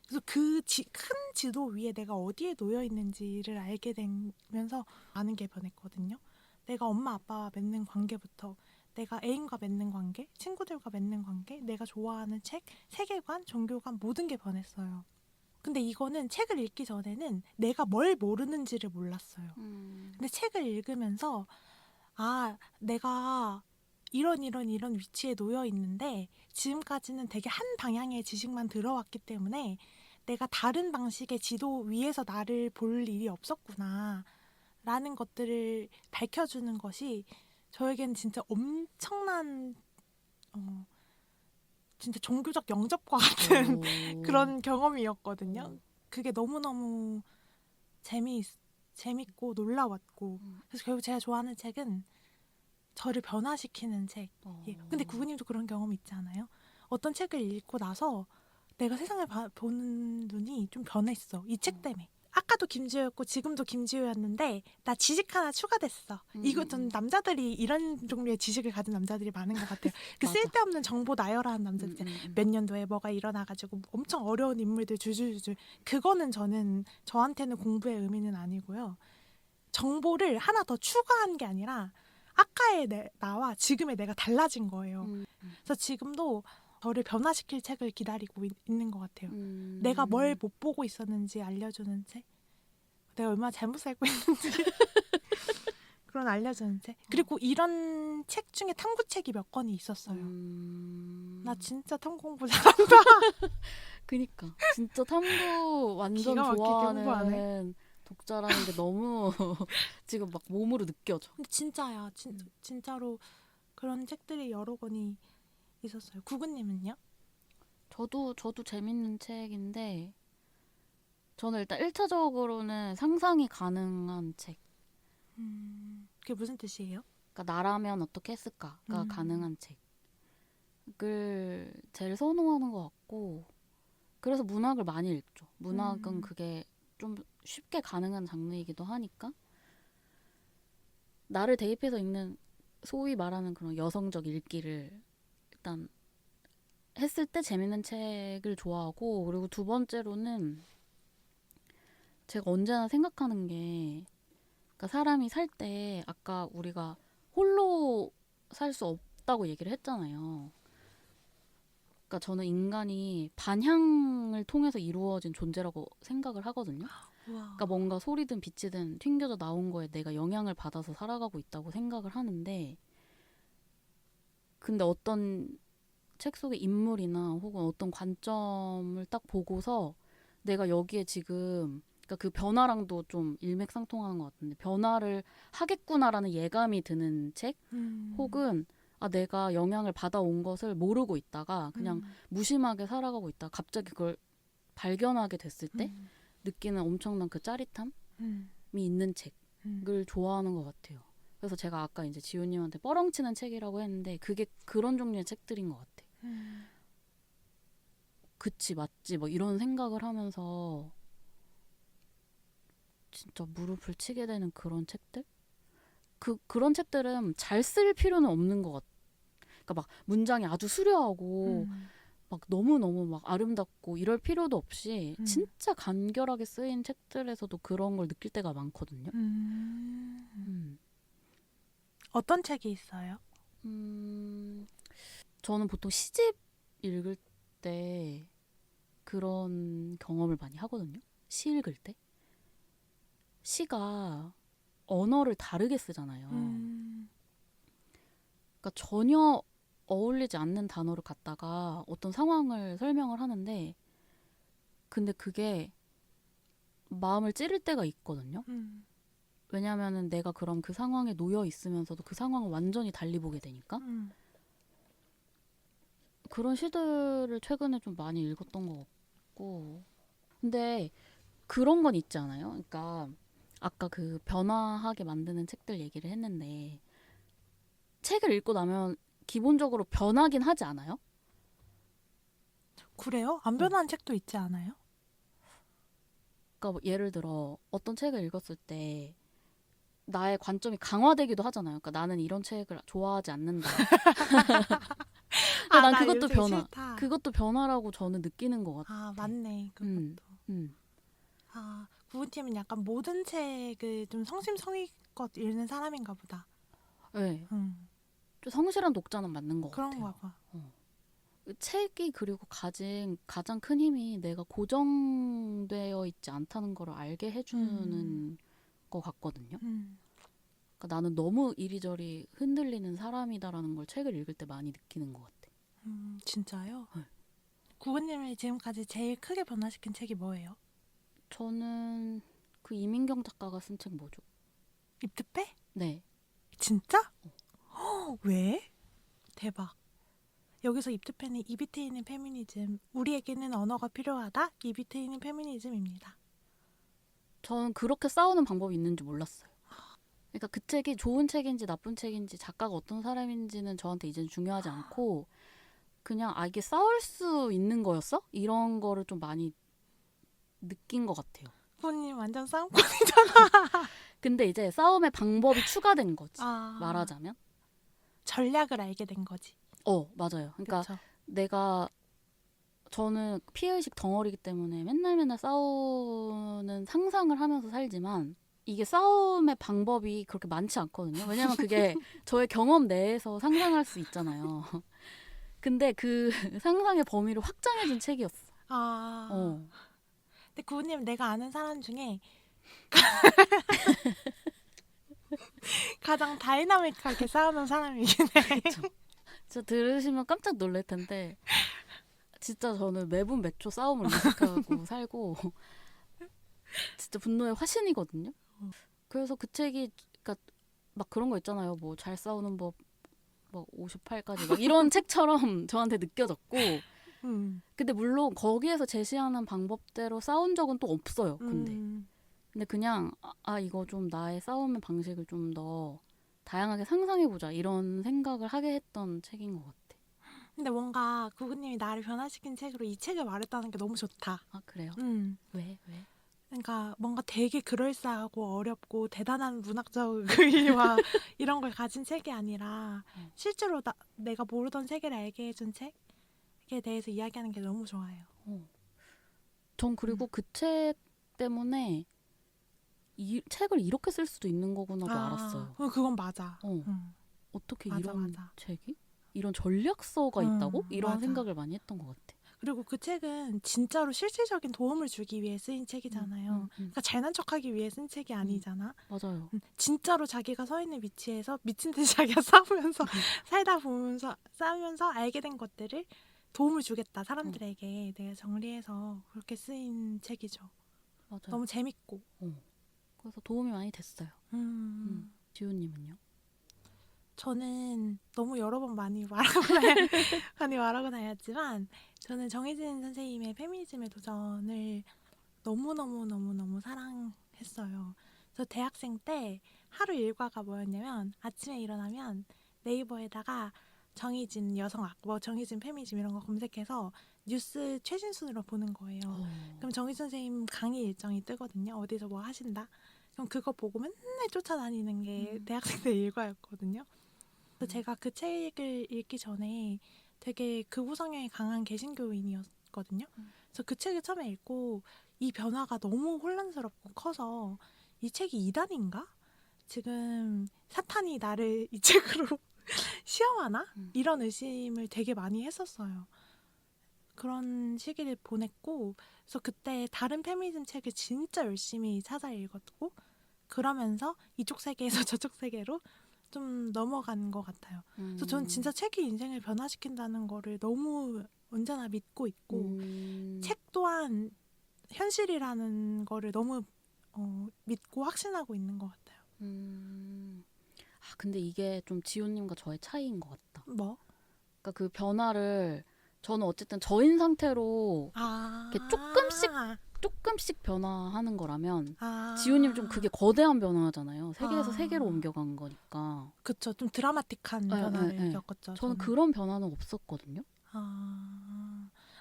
그래서 그 큰 지도 위에 내가 어디에 놓여 있는지를 알게 되면서 아는 게 변했거든요. 내가 엄마 아빠와 맺는 관계부터 내가 애인과 맺는 관계, 친구들과 맺는 관계, 내가 좋아하는 책, 세계관, 종교관 모든 게 변했어요. 근데 이거는 책을 읽기 전에는 내가 뭘 모르는지를 몰랐어요. 근데 책을 읽으면서 내가 이런 위치에 놓여 있는데 지금까지는 되게 한 방향의 지식만 들어왔기 때문에 내가 다른 방식의 지도 위에서 나를 볼 일이 없었구나 라는 것들을 밝혀주는 것이 저에겐 진짜 엄청난 진짜 종교적 영접과 같은 그런 경험이었거든요. 그게 너무너무 재밌고 놀라웠고 그래서 결국 제가 좋아하는 책은 저를 변화시키는 책이에요. 근데 구구님도 그런 경험 있지 않아요? 어떤 책을 읽고 나서 내가 세상을 보는 눈이 좀 변했어. 이 책 때문에. 아까도 김지호였고 지금도 김지호였는데 나 지식 하나 추가됐어. 이거 전 남자들이 이런 종류의 지식을 가진 남자들이 많은 것 같아요. 그 맞아. 쓸데없는 정보 나열하는 남자들 몇 년도에 뭐가 일어나가지고 엄청 어려운 인물들 줄줄줄 그거는 저한테는 공부의 의미는 아니고요. 정보를 하나 더 추가한 게 아니라 아까의 나와 지금의 내가 달라진 거예요. 그래서 지금도 저를 변화시킬 책을 기다리고 있는 것 같아요. 내가 뭘 못 보고 있었는지 알려주는 책, 내가 얼마나 잘못 살고 있는지 그런 알려주는 책. 그리고 이런 책 중에 탐구책이 몇 권이 있었어요. 나 진짜 탐구 공부 잘한다. 그니까 진짜 탐구 완전 기가 막히게 좋아하는 공부하네. 독자라는 게 너무 지금 막 몸으로 느껴져. 근데 진짜야. 진짜로 그런 책들이 여러 권이 있었어요. 구구님은요? 저도 재밌는 책인데 저는 일단 1차적으로는 상상이 가능한 책. 그게 무슨 뜻이에요? 그러니까 나라면 어떻게 했을까가 가능한 책을 제일 선호하는 것 같고 그래서 문학을 많이 읽죠. 문학은 그게 좀 쉽게 가능한 장르이기도 하니까 나를 대입해서 읽는 소위 말하는 그런 여성적 읽기를 일단 했을 때 재밌는 책을 좋아하고, 그리고 두 번째로는 제가 언제나 생각하는 게, 그러니까 사람이 살 때 아까 우리가 홀로 살 수 없다고 얘기를 했잖아요. 그러니까 저는 인간이 반향을 통해서 이루어진 존재라고 생각을 하거든요. 우와. 그러니까 뭔가 소리든 빛이든 튕겨져 나온 거에 내가 영향을 받아서 살아가고 있다고 생각을 하는데, 근데 어떤 책 속의 인물이나 혹은 어떤 관점을 딱 보고서 내가 여기에 지금, 그러니까 그 변화랑도 좀 일맥상통하는 것 같은데, 변화를 하겠구나라는 예감이 드는 책, 혹은 내가 영향을 받아온 것을 모르고 있다가 그냥 무심하게 살아가고 있다가 갑자기 그걸 발견하게 됐을 때 느끼는 엄청난 그 짜릿함이 있는 책을 좋아하는 것 같아요. 그래서 제가 아까 이제 지우님한테 뻐렁치는 책이라고 했는데, 그게 그런 종류의 책들인 것 같아. 그치, 맞지, 뭐 이런 생각을 하면서 진짜 무릎을 치게 되는 그런 책들? 그런 책들은 잘 쓸 필요는 없는 것 같아. 그러니까 막 문장이 아주 수려하고 막 너무너무 막 아름답고 이럴 필요도 없이 진짜 간결하게 쓰인 책들에서도 그런 걸 느낄 때가 많거든요. 어떤 책이 있어요? 저는 보통 시집 읽을 때 그런 경험을 많이 하거든요. 시 읽을 때. 시가 언어를 다르게 쓰잖아요. 그러니까 전혀 어울리지 않는 단어를 갖다가 어떤 상황을 설명을 하는데, 근데 그게 마음을 찌를 때가 있거든요. 왜냐면은 내가 그럼 그 상황에 놓여 있으면서도 그 상황을 완전히 달리 보게 되니까. 그런 시들을 최근에 좀 많이 읽었던 것 같고. 근데 그런 건 있지 않아요? 그러니까 아까 그 변화하게 만드는 책들 얘기를 했는데, 책을 읽고 나면 기본적으로 변하긴 하지 않아요? 그래요? 안 변한 책도 있지 않아요? 그러니까 뭐 예를 들어 어떤 책을 읽었을 때 나의 관점이 강화되기도 하잖아요. 그러니까 나는 이런 책을 좋아하지 않는다. 근데 난 나 그것도 이런 책 변화. 싫다. 그것도 변화라고 저는 느끼는 것 같아. 맞네. 음, 그것도. 음. 구은팀은 약간 모든 책을 좀 성심성의껏 읽는 사람인가 보다. 네. 음, 좀 성실한 독자는 맞는 것 그런가 같아요. 봐. 그 책이 그리고 가진 가장 큰 힘이 내가 고정되어 있지 않다는 걸 알게 해주는 것 같거든요. 그러니까 나는 너무 이리저리 흔들리는 사람이다라는 걸 책을 읽을 때 많이 느끼는 것 같아. 진짜요? 네. 구은님을 지금까지 제일 크게 변화시킨 책이 뭐예요? 저는 그 이민경 작가가 쓴 책 뭐죠? 입트페? 네. 진짜? 왜? 대박. 여기서 입트페는 입이 트이는 페미니즘, 우리에게는 언어가 필요하다, 입이 트이는 페미니즘입니다. 저는 그렇게 싸우는 방법이 있는지 몰랐어요. 그러니까 그 책이 좋은 책인지 나쁜 책인지 작가가 어떤 사람인지는 저한테 이제는 중요하지 않고, 그냥 이게 싸울 수 있는 거였어? 이런 거를 좀 많이 느낀 것 같아요. 구은님 완전 싸움꾼. 근데 이제 싸움의 방법이 추가된 거지. 아, 말하자면. 전략을 알게 된 거지. 맞아요. 그러니까 그쵸? 저는 피해의식 덩어리이기 때문에 맨날 싸우는 상상을 하면서 살지만, 이게 싸움의 방법이 그렇게 많지 않거든요. 왜냐면 그게 저의 경험 내에서 상상할 수 있잖아요. 근데 그 상상의 범위를 확장해준 책이었어. 근데 구은님 내가 아는 사람 중에 가장 다이나믹하게 싸우는 사람이긴 해. 진짜 들으시면 깜짝 놀랄 텐데, 진짜 저는 매분 매초 싸움을 의식하고 살고 진짜 분노의 화신이거든요. 그래서 그 책이, 그러니까 막 그런 거 있잖아요. 뭐 잘 싸우는 법, 뭐 58까지 막 이런 책처럼 저한테 느껴졌고, 근데 물론 거기에서 제시하는 방법대로 싸운 적은 또 없어요. 근데 그냥 이거 좀 나의 싸움의 방식을 좀 더 다양하게 상상해보자, 이런 생각을 하게 했던 책인 것 같아. 근데 뭔가 구구님이 나를 변화시킨 책으로 이 책을 말했다는 게 너무 좋다. 그래요? 왜? 그러니까 뭔가 되게 그럴싸하고 어렵고 대단한 문학적 의의와 이런 걸 가진 책이 아니라 실제로 내가 모르던 세계를 알게 해준 책? 대해서 이야기하는 게 너무 좋아요. 전 그리고 그 책 때문에 이 책을 이렇게 쓸 수도 있는 거구나도 알았어요. 그건 맞아. 어떻게 맞아, 이런 맞아. 책이? 이런 전략서가 있다고? 이런 맞아. 생각을 많이 했던 것 같아. 그리고 그 책은 진짜로 실질적인 도움을 주기 위해 쓰인 책이잖아요. 그러니까 잘난 척하기 위해 쓴 책이 아니잖아. 맞아요. 진짜로 자기가 서 있는 위치에서 미친 듯이 자기가 싸우면서 살다 보면서 싸우면서 알게 된 것들을 도움을 주겠다 사람들에게 내가 정리해서 그렇게 쓰인 책이죠. 맞아요. 너무 재밌고. 그래서 도움이 많이 됐어요. 지우님은요? 저는 너무 여러 번 많이 말하고 다녔지만 저는 정혜진 선생님의 페미니즘의 도전을 너무 사랑했어요. 저 대학생 때 하루 일과가 뭐였냐면 아침에 일어나면 네이버에다가 정희진 여성학, 정희진 페미니즘 이런 거 검색해서 뉴스 최신 순으로 보는 거예요. 그럼 정희진 선생님 강의 일정이 뜨거든요. 어디서 뭐 하신다. 그럼 그거 보고 맨날 쫓아다니는 게 대학생 때 일과였거든요. 그래서 제가 그 책을 읽기 전에 되게 극우 성향이 강한 개신교인이었거든요. 그래서 그 책을 처음에 읽고 이 변화가 너무 혼란스럽고 커서 이 책이 이단인가? 지금 사탄이 나를 이 책으로 시험하나? 이런 의심을 되게 많이 했었어요. 그런 시기를 보냈고 그래서 그때 다른 페미니즘 책을 진짜 열심히 찾아 읽었고 그러면서 이쪽 세계에서 저쪽 세계로 좀 넘어간 것 같아요. 그래서 저는 진짜 책이 인생을 변화시킨다는 거를 너무 언제나 믿고 있고 책 또한 현실이라는 거를 너무 믿고 확신하고 있는 것 같아요. 근데 이게 좀 지호님과 저의 차이인 것 같다. 뭐? 그러니까 그 변화를 저는 어쨌든 저인 상태로 이렇게 조금씩 변화하는 거라면 지호님 좀 그게 거대한 변화잖아요. 세계에서 세계로 옮겨간 거니까. 그쵸. 좀 드라마틱한 변화를 겪었죠. 저는 그런 변화는 없었거든요.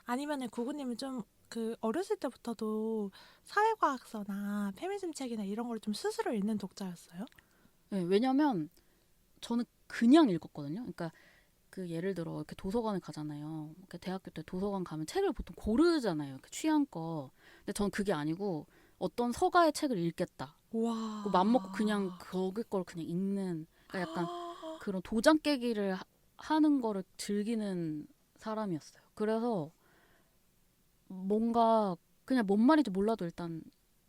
아니면은 구구님은 좀 그 어렸을 때부터도 사회과학서나 페미니즘 책이나 이런 걸 좀 스스로 읽는 독자였어요? 네, 왜냐면 저는 그냥 읽었거든요. 그러니까 그 예를 들어 이렇게 도서관을 가잖아요. 이렇게 대학교 때 도서관 가면 책을 보통 고르잖아요. 이렇게 취향껏. 근데 저는 그게 아니고 어떤 서가의 책을 읽겠다. 와. 맘먹고 그냥 거기 걸 그냥 읽는. 그러니까 약간 그런 도장 깨기를 하는 거를 즐기는 사람이었어요. 그래서 뭔가 그냥 뭔 말인지 몰라도 일단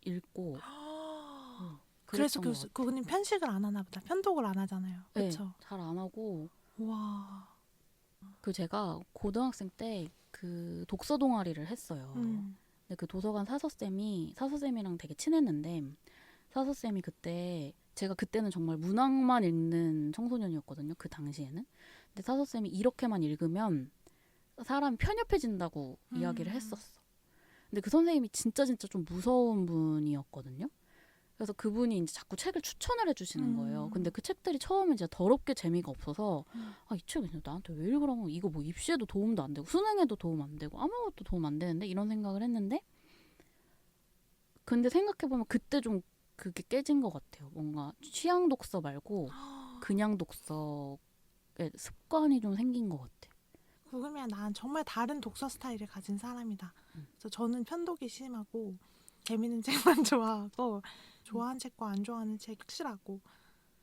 읽고. 그래서 그분님 편식을 안 하나 보다. 편독을 안 하잖아요. 그렇죠? 네, 잘 안 하고. 와. 그 제가 고등학생 때 그 독서 동아리를 했어요. 근데 그 도서관 사서쌤이랑 되게 친했는데 사서쌤이 그때 제가 그때는 정말 문학만 읽는 청소년이었거든요. 그 당시에는. 근데 사서쌤이 이렇게만 읽으면 사람이 편협해진다고 이야기를 했었어. 근데 그 선생님이 진짜 좀 무서운 분이었거든요. 그래서 그분이 이제 자꾸 책을 추천을 해주시는 거예요. 근데 그 책들이 처음에 진짜 더럽게 재미가 없어서 이 책이 나한테 왜 읽으라고, 이거 뭐 입시에도 도움도 안 되고 수능에도 도움 안 되고 아무것도 도움 안 되는데 이런 생각을 했는데 근데 생각해보면 그때 좀 그게 깨진 것 같아요. 뭔가 취향 독서 말고 그냥 독서의 습관이 좀 생긴 것 같아요. 구구면 난 정말 다른 독서 스타일을 가진 사람이다. 그래서 저는 편독이 심하고 재밌는 책만 좋아하고 좋아하는 책과 안 좋아하는 책 확실하고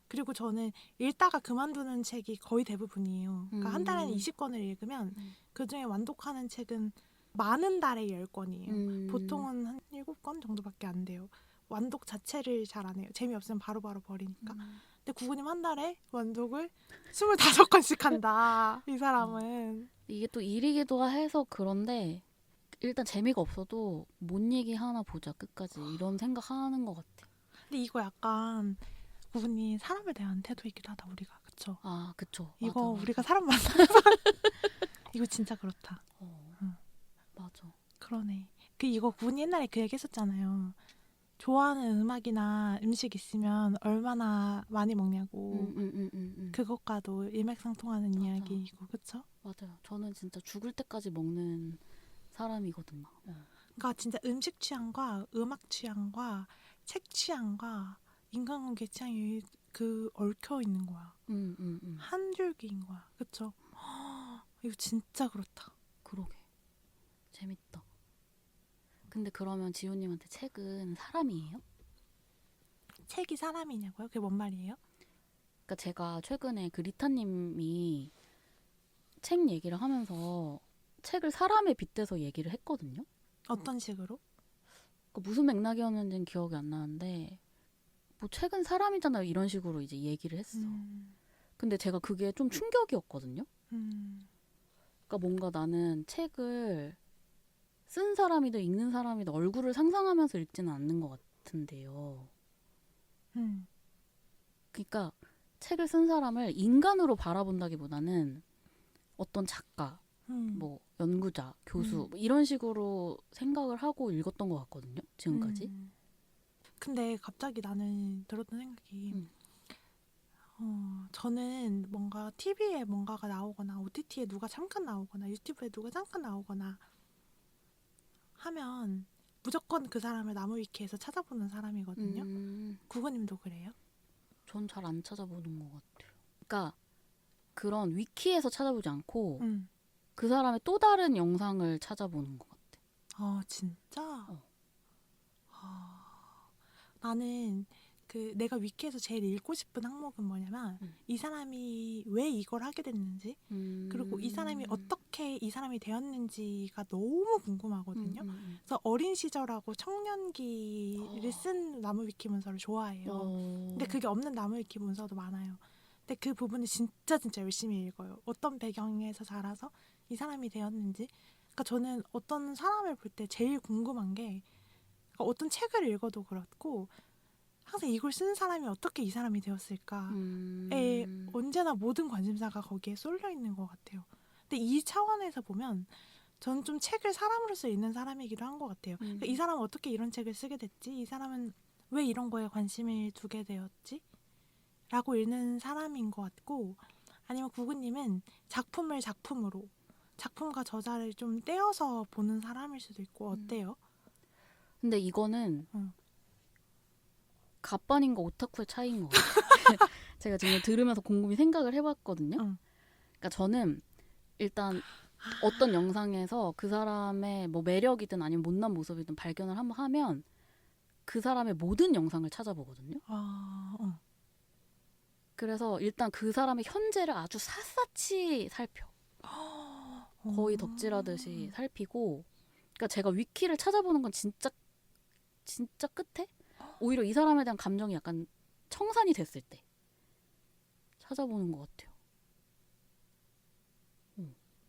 그리고 저는 읽다가 그만두는 책이 거의 대부분이에요. 그러니까 한 달에 20권을 읽으면 그중에 완독하는 책은 많은 달에 10권이에요. 보통은 한 7권 정도밖에 안 돼요. 완독 자체를 잘 안 해요. 재미없으면 바로바로 버리니까. 근데 구구님 한 달에 완독을 25권씩 한다. 이 사람은. 이게 또 일이기도 해서 그런데 일단 재미가 없어도 뭔 얘기 하나 보자 끝까지 이런 생각하는 것 같아. 근데 이거 약간 구구님 사람에 대한 태도이기도 하다 우리가. 그쵸? 아 그쵸. 이거 맞아. 우리가 사람 만나서 이거 진짜 그렇다. 맞아. 그러네. 이거 구구님 옛날에 그 얘기 했었잖아요. 좋아하는 음악이나 음식 있으면 얼마나 많이 먹냐고. 그것과도 일맥상통하는 맞아. 이야기이고 그쵸? 맞아요. 저는 진짜 죽을 때까지 먹는 사람이거든요. 그러니까 진짜 음식 취향과 음악 취향과 책 취향과 인간관계 취향이 얽혀 있는 거야. 한 줄기인 거야. 그쵸? 이거 진짜 그렇다. 그러게. 재밌다. 근데 그러면 지호님한테 책은 사람이에요? 책이 사람이냐고요? 그게 뭔 말이에요? 그러니까 제가 최근에 그 리타님이 책 얘기를 하면서 책을 사람에 빗대서 얘기를 했거든요. 어떤 식으로? 그러니까 무슨 맥락이었는지는 기억이 안 나는데 뭐 책은 사람이잖아요 이런 식으로 이제 얘기를 했어. 근데 제가 그게 좀 충격이었거든요. 그러니까 뭔가 나는 책을 쓴 사람이든 읽는 사람이든 얼굴을 상상하면서 읽지는 않는 것 같은데요. 그러니까 책을 쓴 사람을 인간으로 바라본다기보다는 어떤 작가, 뭐 연구자, 교수 뭐 이런 식으로 생각을 하고 읽었던 것 같거든요. 지금까지. 근데 갑자기 나는 들었던 생각이 저는 뭔가 TV에 뭔가가 나오거나 OTT에 누가 잠깐 나오거나 유튜브에 누가 잠깐 나오거나 하면 무조건 그 사람을 나무위키에서 찾아보는 사람이거든요. 구구님도 그래요? 전 잘 안 찾아보는 것 같아요. 그러니까 그런 위키에서 찾아보지 않고 그 사람의 또 다른 영상을 찾아보는 것 같아. 아 진짜? 나는 그 내가 위키에서 제일 읽고 싶은 항목은 뭐냐면 이 사람이 왜 이걸 하게 됐는지 그리고 이 사람이 어떻게 이 사람이 되었는지가 너무 궁금하거든요. 그래서 어린 시절하고 청년기를 쓴 나무 위키 문서를 좋아해요. 근데 그게 없는 나무 위키 문서도 많아요. 근데 그 부분을 진짜 열심히 읽어요. 어떤 배경에서 자라서 이 사람이 되었는지. 그러니까 저는 어떤 사람을 볼 때 제일 궁금한 게 그러니까 어떤 책을 읽어도 그렇고 항상 이걸 쓴 사람이 어떻게 이 사람이 되었을까에 언제나 모든 관심사가 거기에 쏠려 있는 것 같아요. 근데 이 차원에서 보면 저는 좀 책을 사람으로서 읽는 사람이기도 한 것 같아요. 그러니까 이 사람은 어떻게 이런 책을 쓰게 됐지? 이 사람은 왜 이런 거에 관심을 두게 되었지? 라고 읽는 사람인 것 같고 아니면 구구님은 작품을 작품으로 작품과 저자를 좀 떼어서 보는 사람일 수도 있고 어때요? 근데 이거는 갑반인과 오타쿠의 차이인 것 같아요. 제가 지금 들으면서 곰곰이 생각을 해봤거든요. 그러니까 저는 일단 어떤 영상에서 그 사람의 뭐 매력이든 아니면 못난 모습이든 발견을 한번 하면 그 사람의 모든 영상을 찾아보거든요. 그래서 일단 그 사람의 현재를 아주 샅샅이 살펴. 거의 덕질하듯이 살피고 그러니까 제가 위키를 찾아보는 건 진짜 끝에 오히려 이 사람에 대한 감정이 약간 청산이 됐을 때 찾아보는 것 같아요.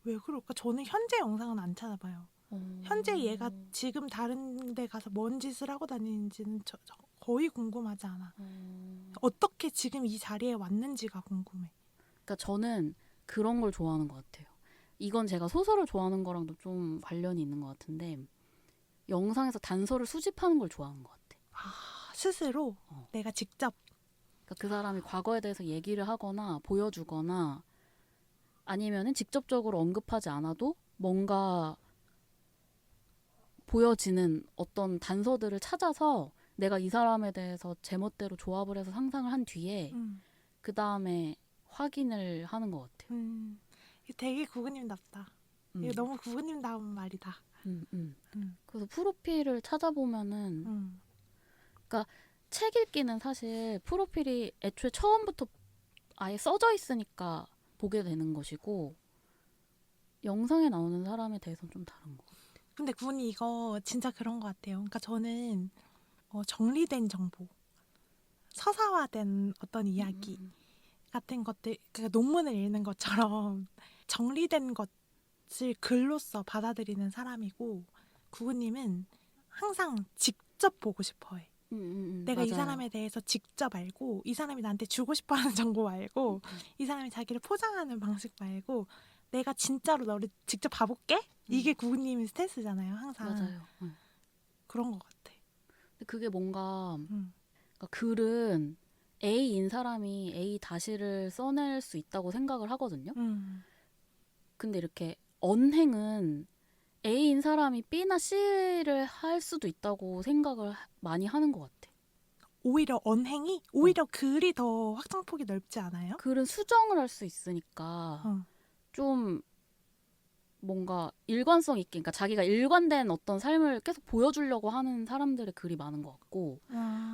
왜 그럴까? 저는 현재 영상은 안 찾아봐요. 현재 얘가 지금 다른 데 가서 뭔 짓을 하고 다니는지는 저 거의 궁금하지 않아. 어떻게 지금 이 자리에 왔는지가 궁금해. 그러니까 저는 그런 걸 좋아하는 것 같아요. 이건 제가 소설을 좋아하는 거랑도 좀 관련이 있는 것 같은데 영상에서 단서를 수집하는 걸 좋아하는 것 같아. 스스로 내가 직접 그러니까 그 사람이 과거에 대해서 얘기를 하거나 보여주거나 아니면은 직접적으로 언급하지 않아도 뭔가 보여지는 어떤 단서들을 찾아서 내가 이 사람에 대해서 제멋대로 조합을 해서 상상을 한 뒤에 그 다음에 확인을 하는 것 같아요. 되게 구구님답다. 이거 너무 구구님다운 말이다. 그래서 프로필을 찾아보면은 그러니까 책 읽기는 사실 프로필이 애초에 처음부터 아예 써져 있으니까 보게 되는 것이고 영상에 나오는 사람에 대해서는 좀 다른 것 같아요. 근데 구구님 이거 진짜 그런 것 같아요. 그러니까 저는 정리된 정보, 서사화된 어떤 이야기 같은 것들, 그러니까 논문을 읽는 것처럼 정리된 것을 글로써 받아들이는 사람이고 구구님은 항상 직접 보고 싶어 해. 내가 맞아요. 이 사람에 대해서 직접 알고 이 사람이 나한테 주고 싶어하는 정보 알고 이 사람이 자기를 포장하는 방식 말고 내가 진짜로 너를 직접 봐볼게? 이게 구구님의 스탠스잖아요. 항상. 맞아요. 그런 것 같아. 근데 그게 뭔가 그러니까 글은 A인 사람이 A 다시를 써낼 수 있다고 생각을 하거든요. 근데 이렇게 언행은 A인 사람이 B나 C를 할 수도 있다고 생각을 많이 하는 것 같아. 오히려 언행이 오히려 글이 더 확장폭이 넓지 않아요? 글은 수정을 할 수 있으니까 좀 뭔가 일관성 있게, 그러니까 자기가 일관된 어떤 삶을 계속 보여주려고 하는 사람들의 글이 많은 것 같고,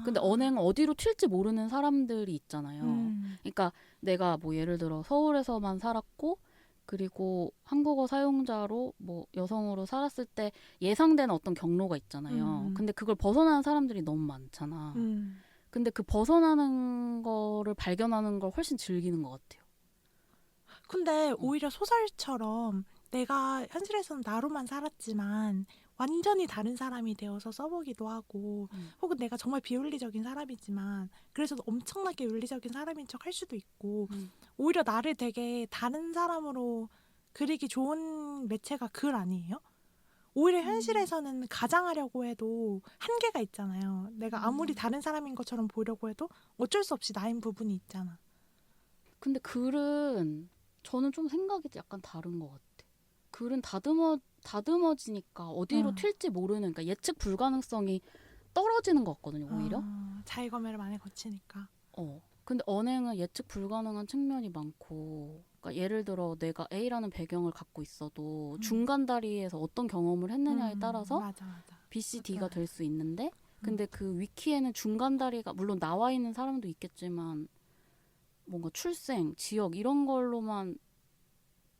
근데 언행은 어디로 튈지 모르는 사람들이 있잖아요. 그러니까 내가 뭐 예를 들어 서울에서만 살았고, 그리고 한국어 사용자로 뭐 여성으로 살았을 때 예상되는 어떤 경로가 있잖아요. 근데 그걸 벗어나는 사람들이 너무 많잖아. 근데 그 벗어나는 거를 발견하는 걸 훨씬 즐기는 것 같아요. 근데 오히려 소설처럼 내가 현실에서는 나로만 살았지만 완전히 다른 사람이 되어서 써보기도 하고 혹은 내가 정말 비윤리적인 사람이지만 그래서 엄청나게 윤리적인 사람인 척 할 수도 있고 오히려 나를 되게 다른 사람으로 그리기 좋은 매체가 글 아니에요? 오히려 현실에서는 가장하려고 해도 한계가 있잖아요. 내가 아무리 다른 사람인 것처럼 보려고 해도 어쩔 수 없이 나인 부분이 있잖아. 근데 글은 저는 좀 생각이 약간 다른 것 같아. 글은 다듬어지니까 어디로 튈지 모르는, 그러니까 예측 불가능성이 떨어지는 것 같거든요, 오히려. 자의검열을 많이 거치니까. 근데 언행은 예측 불가능한 측면이 많고, 그러니까 예를 들어 내가 A라는 배경을 갖고 있어도 중간 다리에서 어떤 경험을 했느냐에 따라서 맞아, 맞아. B, C, D가 맞아. 될 수 있는데, 근데 그 위키에는 중간 다리가 물론 나와 있는 사람도 있겠지만 뭔가 출생, 지역 이런 걸로만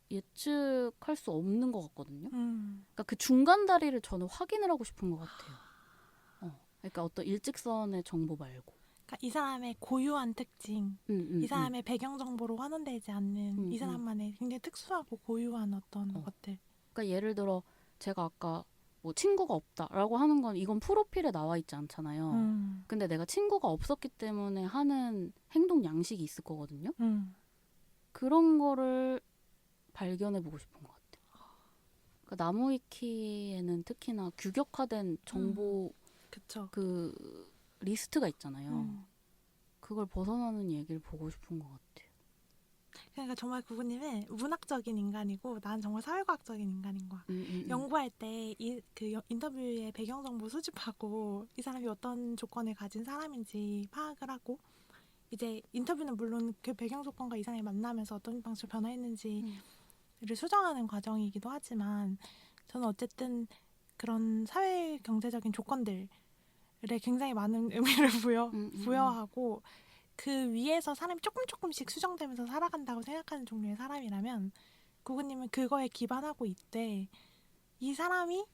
예측할 수 없는 것 같거든요. 그러니까 그 중간 다리를 저는 확인을 하고 싶은 것 같아요. 그러니까 어떤 일직선의 정보 말고. 그러니까 이 사람의 고유한 특징, 이 사람의 배경 정보로 환원되지 않는 이 사람만의 굉장히 특수하고 고유한 어떤 것들. 그러니까 예를 들어 제가 아까 뭐 친구가 없다라고 하는 건 이건 프로필에 나와 있지 않잖아요. 근데 내가 친구가 없었기 때문에 하는 행동 양식이 있을 거거든요. 그런 거를 발견해보고 싶은 것 같아요. 그러니까 나무위키에는 특히나 규격화된 정보 그쵸. 그 리스트가 있잖아요. 그걸 벗어나는 얘기를 보고 싶은 것 같아요. 그러니까 정말 구구님은 문학적인 인간이고 난 정말 사회과학적인 인간인 거야. 연구할 때 그 인터뷰의 배경 정보 수집하고 이 사람이 어떤 조건을 가진 사람인지 파악을 하고 이제 인터뷰는 물론 그 배경 조건과 이 사람이 만나면서 어떤 방식으로 변화했는지를 수정하는 과정이기도 하지만 저는 어쨌든 그런 사회 경제적인 조건들에 굉장히 많은 의미를 부여하고 그 위에서 사람이 조금씩 수정되면서 살아간다고 생각하는 종류의 사람이라면 구구님은 그거에 기반하고 있되 이 사람이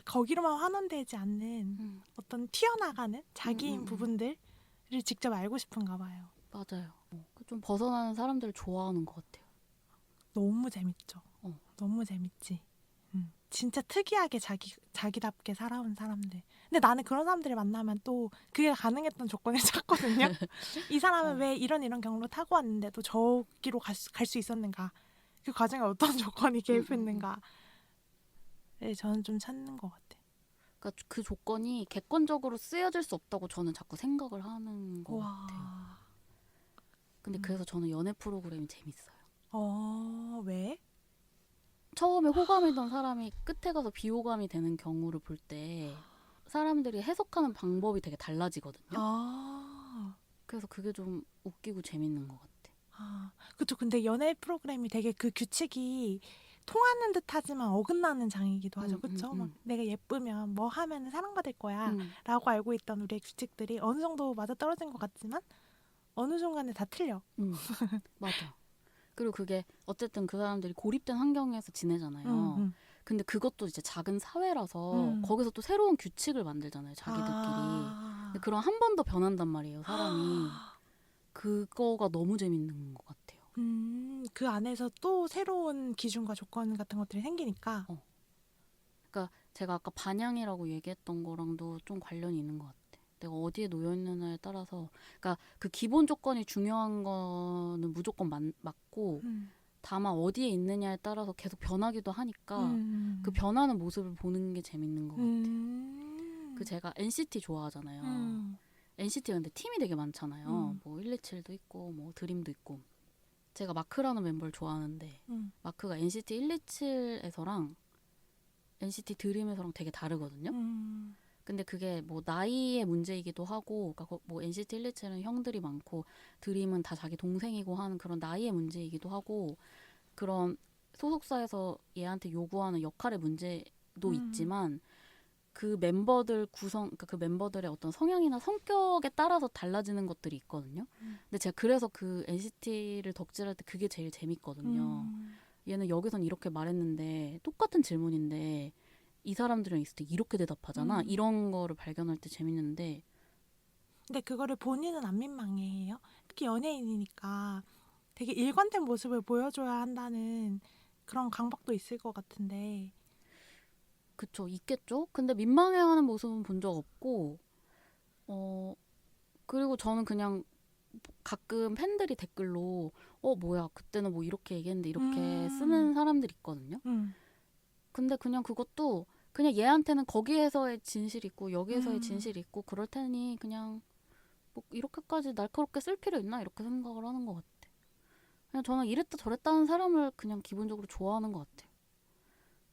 거기로만 환원되지 않는 어떤 튀어나가는 자기인 부분들을 직접 알고 싶은가 봐요. 맞아요. 좀 벗어나는 사람들을 좋아하는 것 같아요. 너무 재밌죠. 너무 재밌지. 진짜 특이하게 자기답게 살아온 사람들. 근데 나는 그런 사람들을 만나면 또 그게 가능했던 조건을 찾거든요. 이 사람은 왜 이런 경로 타고 왔는데도 저기로 갈 수 있었는가? 그 과정에 어떤 조건이 개입했는가? 를 저는 좀 찾는 것 같아요. 그러니까 그 조건이 객관적으로 쓰여질 수 없다고 저는 자꾸 생각을 하는 것 와. 같아요. 근데 그래서 저는 연애 프로그램이 재밌어요. 왜? 처음에 호감이던 사람이 끝에 가서 비호감이 되는 경우를 볼 때 사람들이 해석하는 방법이 되게 달라지거든요. 그래서 그게 좀 웃기고 재밌는 것 같아. 그쵸. 근데 연애 프로그램이 되게 그 규칙이 통하는 듯 하지만 어긋나는 장이기도 하죠. 그쵸? 막 내가 예쁘면 뭐 하면 사랑받을 거야 라고 알고 있던 우리의 규칙들이 어느 정도 맞아떨어진 것 같지만 어느 순간에 다 틀려. 맞아. 그리고 그게 어쨌든 그 사람들이 고립된 환경에서 지내잖아요. 근데 그것도 이제 작은 사회라서 거기서 또 새로운 규칙을 만들잖아요. 자기들끼리. 근데 그럼 한 번 더 변한단 말이에요. 사람이. 그거가 너무 재밌는 것 같아요. 그 안에서 또 새로운 기준과 조건 같은 것들이 생기니까. 그러니까 제가 아까 반향이라고 얘기했던 거랑도 좀 관련이 있는 것 같아. 내가 어디에 놓여 있느냐에 따라서, 그러니까 그 기본 조건이 중요한 거는 무조건 맞고, 다만 어디에 있느냐에 따라서 계속 변하기도 하니까 그 변하는 모습을 보는 게 재밌는 것 같아요. 그 제가 NCT 좋아하잖아요. NCT가 근데 팀이 되게 많잖아요. 뭐 127도 있고 뭐 드림도 있고. 제가 마크라는 멤버를 좋아하는데 마크가 NCT 127에서랑 NCT 드림에서랑 되게 다르거든요. 근데 그게 뭐 나이의 문제이기도 하고, 그러니까 뭐 NCT 127은 형들이 많고 드림은 다 자기 동생이고 하는 그런 나이의 문제이기도 하고, 그런 소속사에서 얘한테 요구하는 역할의 문제도 음. 있지만 그 멤버들 그러니까 그 멤버들의 어떤 성향이나 성격에 따라서 달라지는 것들이 있거든요. 근데 제가 그래서 그 NCT를 덕질할 때 그게 제일 재밌거든요. 얘는 여기선 이렇게 말했는데 똑같은 질문인데 이 사람들이랑 있을 때 이렇게 대답하잖아. 이런 거를 발견할 때 재밌는데 근데 그거를 본인은 안 민망해해요. 특히 연예인이니까 되게 일관된 모습을 보여줘야 한다는 그런 강박도 있을 것 같은데. 그쵸, 있겠죠? 근데 민망해하는 모습은 본 적 없고 그리고 저는 그냥 가끔 팬들이 댓글로 뭐야 그때는 뭐 이렇게 얘기했는데 이렇게 쓰는 사람들 있거든요. 근데 그냥 그것도 그냥 얘한테는 거기에서의 진실이 있고 여기에서의 진실이 있고 그럴 테니 그냥 뭐 이렇게까지 날카롭게 쓸 필요 있나 이렇게 생각을 하는 것 같아. 그냥 저는 이랬다 저랬다 하는 사람을 그냥 기본적으로 좋아하는 것 같아요.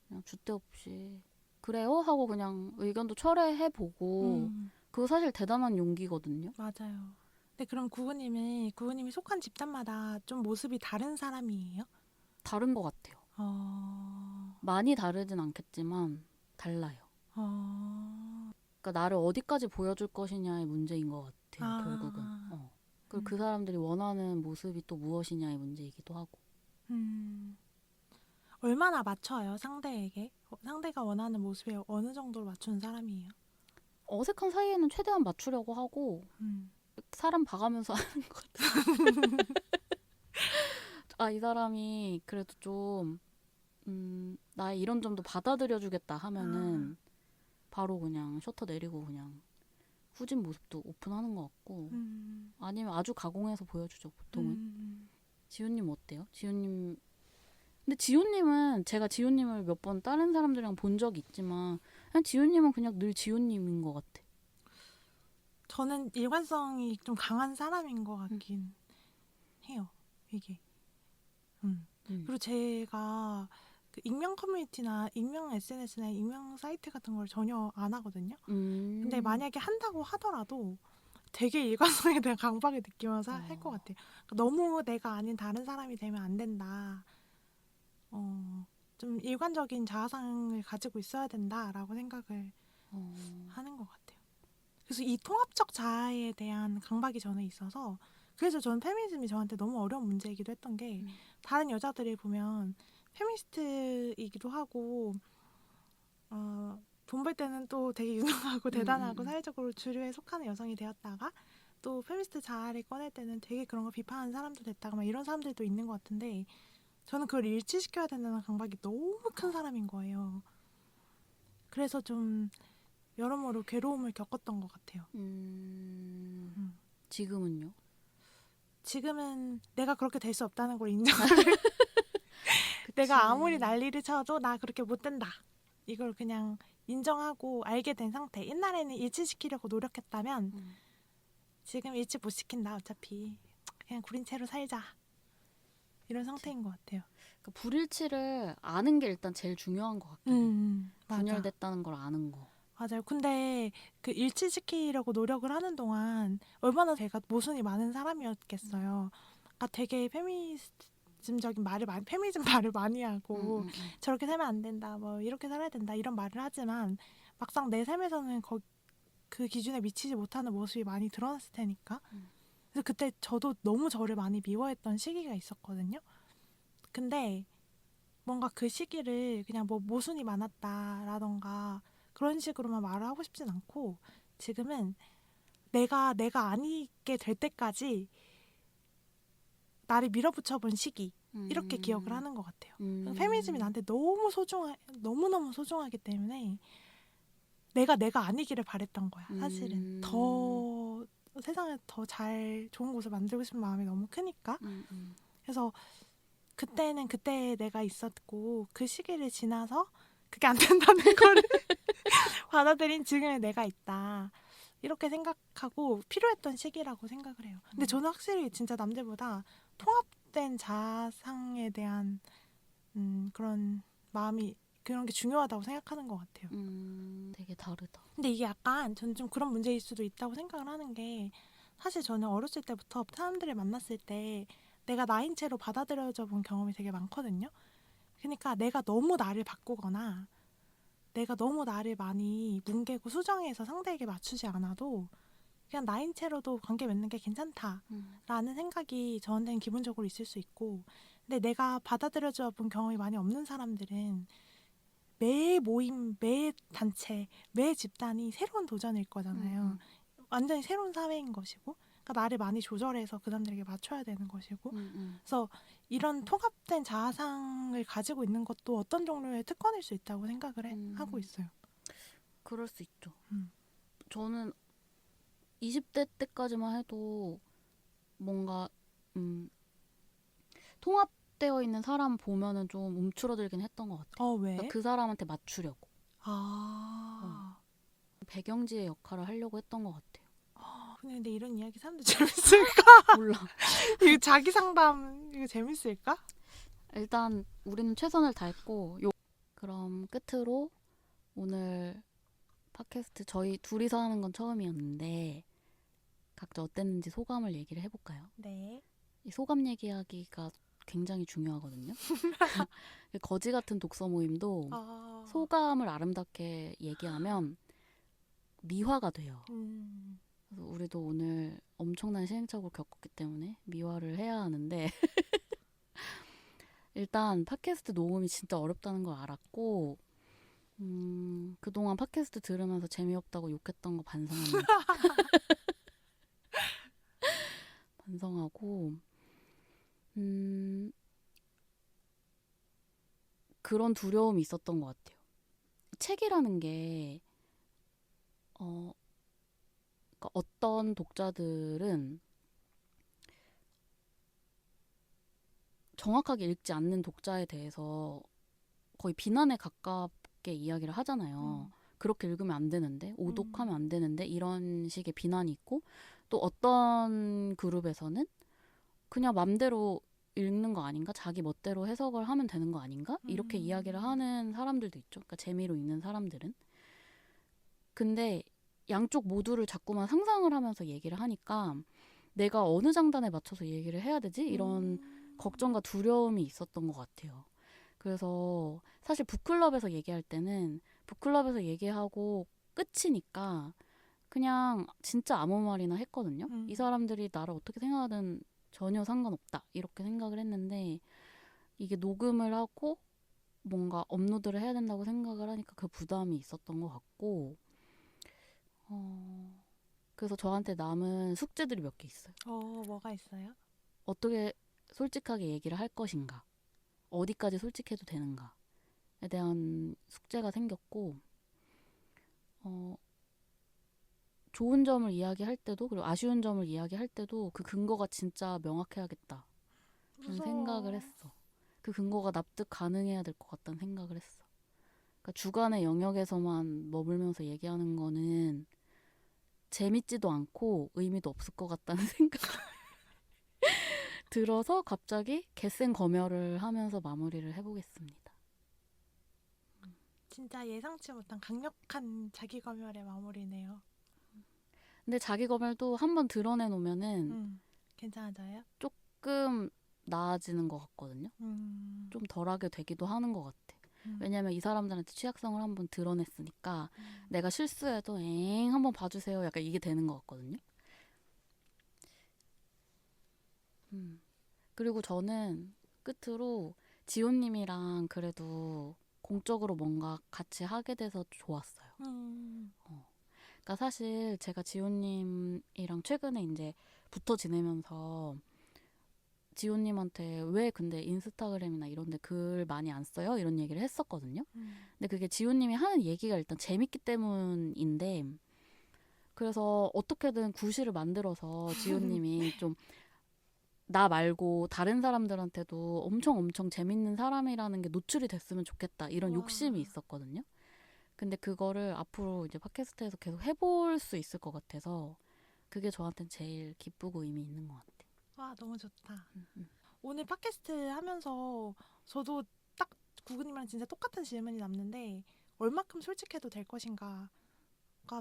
그냥 줏대 없이 그래요? 하고 그냥 의견도 철회해보고 그거 사실 대단한 용기거든요. 맞아요. 근데 그럼 구구님이 속한 집단마다 좀 모습이 다른 사람이에요? 다른 것 같아요. 많이 다르진 않겠지만 달라요. 그러니까 나를 어디까지 보여줄 것이냐의 문제인 것 같아요. 결국은. 그리고 그 사람들이 원하는 모습이 또 무엇이냐의 문제이기도 하고. 얼마나 맞춰요, 상대에게? 상대가 원하는 모습에 어느 정도로 맞추는 사람이에요? 어색한 사이에는 최대한 맞추려고 하고 사람 봐가면서 하는 것 같아요. 이 사람이 그래도 좀 나의 이런 점도 받아들여주겠다 하면은 바로 그냥 셔터 내리고 그냥 후진 모습도 오픈하는 것 같고 아니면 아주 가공해서 보여주죠 보통은. 지훈님 어때요? 근데 지훈님은 제가 지훈님을 몇 번 다른 사람들이랑 본 적이 있지만 그냥 지훈님은 그냥 늘 지훈님인 것 같아. 저는 일관성이 좀 강한 사람인 것 같긴 해요. 이게. 그리고 제가 그 익명 커뮤니티나 익명 SNS나 익명 사이트 같은 걸 전혀 안 하거든요. 근데 만약에 한다고 하더라도 되게 일관성에 대한 강박을 느끼면서 할 것 같아요. 그러니까 너무 내가 아닌 다른 사람이 되면 안 된다. 좀 일관적인 자아상을 가지고 있어야 된다라고 생각을 하는 것 같아요. 그래서 이 통합적 자아에 대한 강박이 저는 있어서 그래서 저는 페미니즘이 저한테 너무 어려운 문제이기도 했던 게 다른 여자들이 보면 페미니스트이기도 하고 돈 벌 때는 또 되게 유능하고 대단하고 사회적으로 주류에 속하는 여성이 되었다가 또 페미니스트 자아를 꺼낼 때는 되게 그런 거 비판하는 사람도 됐다가 막 이런 사람들도 있는 것 같은데 저는 그걸 일치시켜야 된다는 강박이 너무 큰 사람인 거예요. 그래서 좀 여러모로 괴로움을 겪었던 것 같아요. 지금은요? 지금은 내가 그렇게 될 수 없다는 걸 인정을 내가 아무리 난리를 쳐도 나 그렇게 못 된다. 이걸 그냥 인정하고 알게 된 상태. 옛날에는 일치시키려고 노력했다면 지금 일치 못 시킨다. 어차피 그냥 구린 채로 살자. 이런 상태인 것 같아요. 그러니까 불일치를 아는 게 일단 제일 중요한 것 같긴 해. 분열됐다는 걸 아는 거. 맞아요. 근데 그 일치시키려고 노력을 하는 동안 얼마나 제가 모순이 많은 사람이었겠어요. 그러니까 되게 페미니즘적인 페미니즘 말을 많이 하고 저렇게 살면 안 된다, 뭐 이렇게 살아야 된다 이런 말을 하지만 막상 내 삶에서는 그 기준에 미치지 못하는 모습이 많이 드러났을 테니까. 그래서 그때 저도 너무 저를 많이 미워했던 시기가 있었거든요. 근데 뭔가 그 시기를 그냥 뭐 모순이 많았다라던가 그런 식으로만 말을 하고 싶진 않고 지금은 내가 아니게 될 때까지 나를 밀어붙여 본 시기 이렇게 기억을 하는 것 같아요. 페미니즘이 나한테 너무너무 소중하기 때문에 내가 아니기를 바랬던 거야. 사실은 더 세상을 더 잘 좋은 곳을 만들고 싶은 마음이 너무 크니까. 그래서 그때는 그때 내가 있었고 그 시기를 지나서 그게 안 된다는 거를 받아들인 지금의 내가 있다. 이렇게 생각하고 필요했던 시기라고 생각을 해요. 근데 저는 확실히 진짜 남들보다 통합된 자아상에 대한 그런 마음이 그런 게 중요하다고 생각하는 것 같아요. 되게 다르다. 근데 이게 약간 저는 좀 그런 문제일 수도 있다고 생각을 하는 게 사실 저는 어렸을 때부터 사람들을 만났을 때 내가 나인 채로 받아들여져 본 경험이 되게 많거든요. 그러니까 내가 너무 나를 바꾸거나 내가 너무 나를 많이 뭉개고 수정해서 상대에게 맞추지 않아도 그냥 나인 채로도 관계 맺는 게 괜찮다라는 생각이 저한테는 기본적으로 있을 수 있고, 근데 내가 받아들여줘 본 경험이 많이 없는 사람들은 매 모임, 매 단체, 매 집단이 새로운 도전일 거잖아요. 완전히 새로운 사회인 것이고, 그러니까 나를 많이 조절해서 그 사람들에게 맞춰야 되는 것이고, 그래서 이런 통합된 자아상을 가지고 있는 것도 어떤 종류의 특권일 수 있다고 생각을 하고 있어요. 그럴 수 있죠. 음. 저는 20대 때까지만 해도 뭔가 통합되어 있는 사람 보면은 좀 움츠러들긴 했던 것 같아요. 왜? 그러니까 그 사람한테 맞추려고. 아. 배경지의 역할을 하려고 했던 것 같아요. 근데 이런 이야기 사람들 재밌을까? 몰라. 이거 자기 상담 이거 재밌을까? 일단 우리는 최선을 다했고 그럼 끝으로 오늘 팟캐스트 저희 둘이서 하는 건 처음이었는데 각자 어땠는지 소감을 얘기를 해볼까요? 네. 이 소감 얘기하기가 굉장히 중요하거든요. 거지 같은 독서 모임도 소감을 아름답게 얘기하면 미화가 돼요. 그래서 우리도 오늘 엄청난 시행착오를 겪었기 때문에 미화를 해야 하는데 일단 팟캐스트 녹음이 진짜 어렵다는 걸 알았고 그동안 팟캐스트 들으면서 재미없다고 욕했던 거 반성합니다. 반성하고 그런 두려움이 있었던 것 같아요. 책이라는 게 그러니까 어떤 독자들은 정확하게 읽지 않는 독자에 대해서 거의 비난에 가깝게 이야기를 하잖아요. 그렇게 읽으면 안 되는데, 오독하면 안 되는데 이런 식의 비난이 있고 또 어떤 그룹에서는 그냥 맘대로 읽는 거 아닌가? 자기 멋대로 해석을 하면 되는 거 아닌가? 이렇게 이야기를 하는 사람들도 있죠. 그러니까 재미로 읽는 사람들은. 근데 양쪽 모두를 자꾸만 상상을 하면서 얘기를 하니까 내가 어느 장단에 맞춰서 얘기를 해야 되지? 이런 걱정과 두려움이 있었던 것 같아요. 그래서 사실 북클럽에서 얘기할 때는 북클럽에서 얘기하고 끝이니까 그냥 진짜 아무 말이나 했거든요. 이 사람들이 나를 어떻게 생각하든 전혀 상관없다 이렇게 생각을 했는데 이게 녹음을 하고 뭔가 업로드를 해야 된다고 생각을 하니까 그 부담이 있었던 것 같고 그래서 저한테 남은 숙제들이 몇 개 있어요. 뭐가 있어요? 어떻게 솔직하게 얘기를 할 것인가, 어디까지 솔직해도 되는가에 대한 숙제가 생겼고 좋은 점을 이야기할 때도 그리고 아쉬운 점을 이야기할 때도 그 근거가 진짜 명확해야겠다는 생각을 했어. 그 근거가 납득 가능해야 될 것 같다는 생각을 했어. 그러니까 주관의 영역에서만 머물면서 얘기하는 거는 재밌지도 않고 의미도 없을 것 같다는 생각이 들어서 갑자기 갯생 검열을 하면서 마무리를 해보겠습니다. 진짜 예상치 못한 강력한 자기 검열의 마무리네요. 근데 자기 검열도 한번 드러내놓으면은 괜찮아져요? 조금 나아지는 것 같거든요. 좀 덜하게 되기도 하는 것 같아. 왜냐면 이 사람들한테 취약성을 한번 드러냈으니까 내가 실수해도 엥 한번 봐주세요. 약간 이게 되는 것 같거든요. 그리고 저는 끝으로 지호님이랑 그래도 공적으로 뭔가 같이 하게 돼서 좋았어요. 그러니까 사실 제가 지호님이랑 최근에 이제 붙어 지내면서 지호님한테 왜 근데 인스타그램이나 이런 데 글 많이 안 써요? 이런 얘기를 했었거든요. 근데 그게 지호님이 하는 얘기가 일단 재밌기 때문인데 그래서 어떻게든 구실을 만들어서 지호님이 좀 나 말고 다른 사람들한테도 엄청 재밌는 사람이라는 게 노출이 됐으면 좋겠다 이런 욕심이 있었거든요. 근데 그거를 앞으로 이제 팟캐스트에서 계속 해볼 수 있을 것 같아서 그게 저한테는 제일 기쁘고 의미 있는 것 같아요. 와, 너무 좋다. 오늘 팟캐스트 하면서 저도 딱 구근님이랑 진짜 똑같은 질문이 남는데 얼마큼 솔직해도 될 것인가가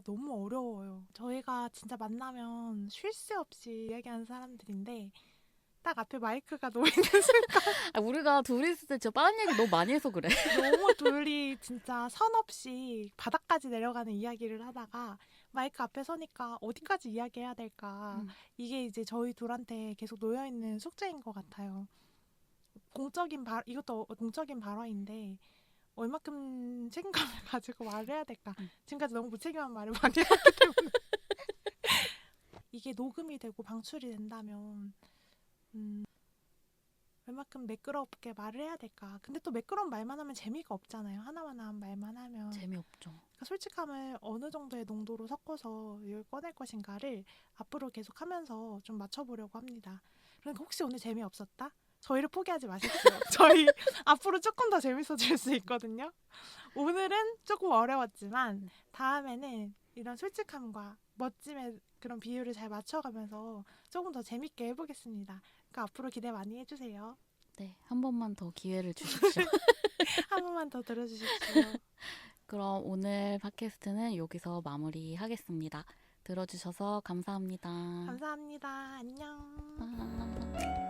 너무 어려워요. 저희가 진짜 만나면 쉴 새 없이 이야기하는 사람들인데 딱 앞에 마이크가 놓이는 순간 아, 우리가 둘이 있을 때 진짜 빠른 얘기 너무 많이 해서 그래. 너무 둘이 진짜 선 없이 바닥까지 내려가는 이야기를 하다가 마이크 앞에 서니까 어디까지 이야기해야 될까. 이게 이제 저희 둘한테 계속 놓여있는 숙제인 것 같아요. 이것도 공적인 발언인데 얼마큼 책임감을 가지고 말을 해야 될까. 지금까지 너무 무책임한 말을 많이 했기 때문에 이게 녹음이 되고 방출이 된다면 얼마큼 매끄럽게 말을 해야 될까. 근데 또 매끄러운 말만 하면 재미가 없잖아요. 하나만 말만 하면. 재미없죠. 그러니까 솔직함을 어느 정도의 농도로 섞어서 이걸 꺼낼 것인가를 앞으로 계속하면서 좀 맞춰보려고 합니다. 그러니까 혹시 오늘 재미없었다? 저희를 포기하지 마십시오. 저희 앞으로 조금 더 재밌어질 수 있거든요. 오늘은 조금 어려웠지만 다음에는 이런 솔직함과 멋짐의 그런 비율을 잘 맞춰가면서 조금 더 재밌게 해보겠습니다. 그러니까 앞으로 기대 많이 해주세요. 네, 한 번만 더 기회를 주십시오. 한 번만 더 들어주십시오. 그럼 오늘 팟캐스트는 여기서 마무리하겠습니다. 들어주셔서 감사합니다. 감사합니다. 안녕. 아.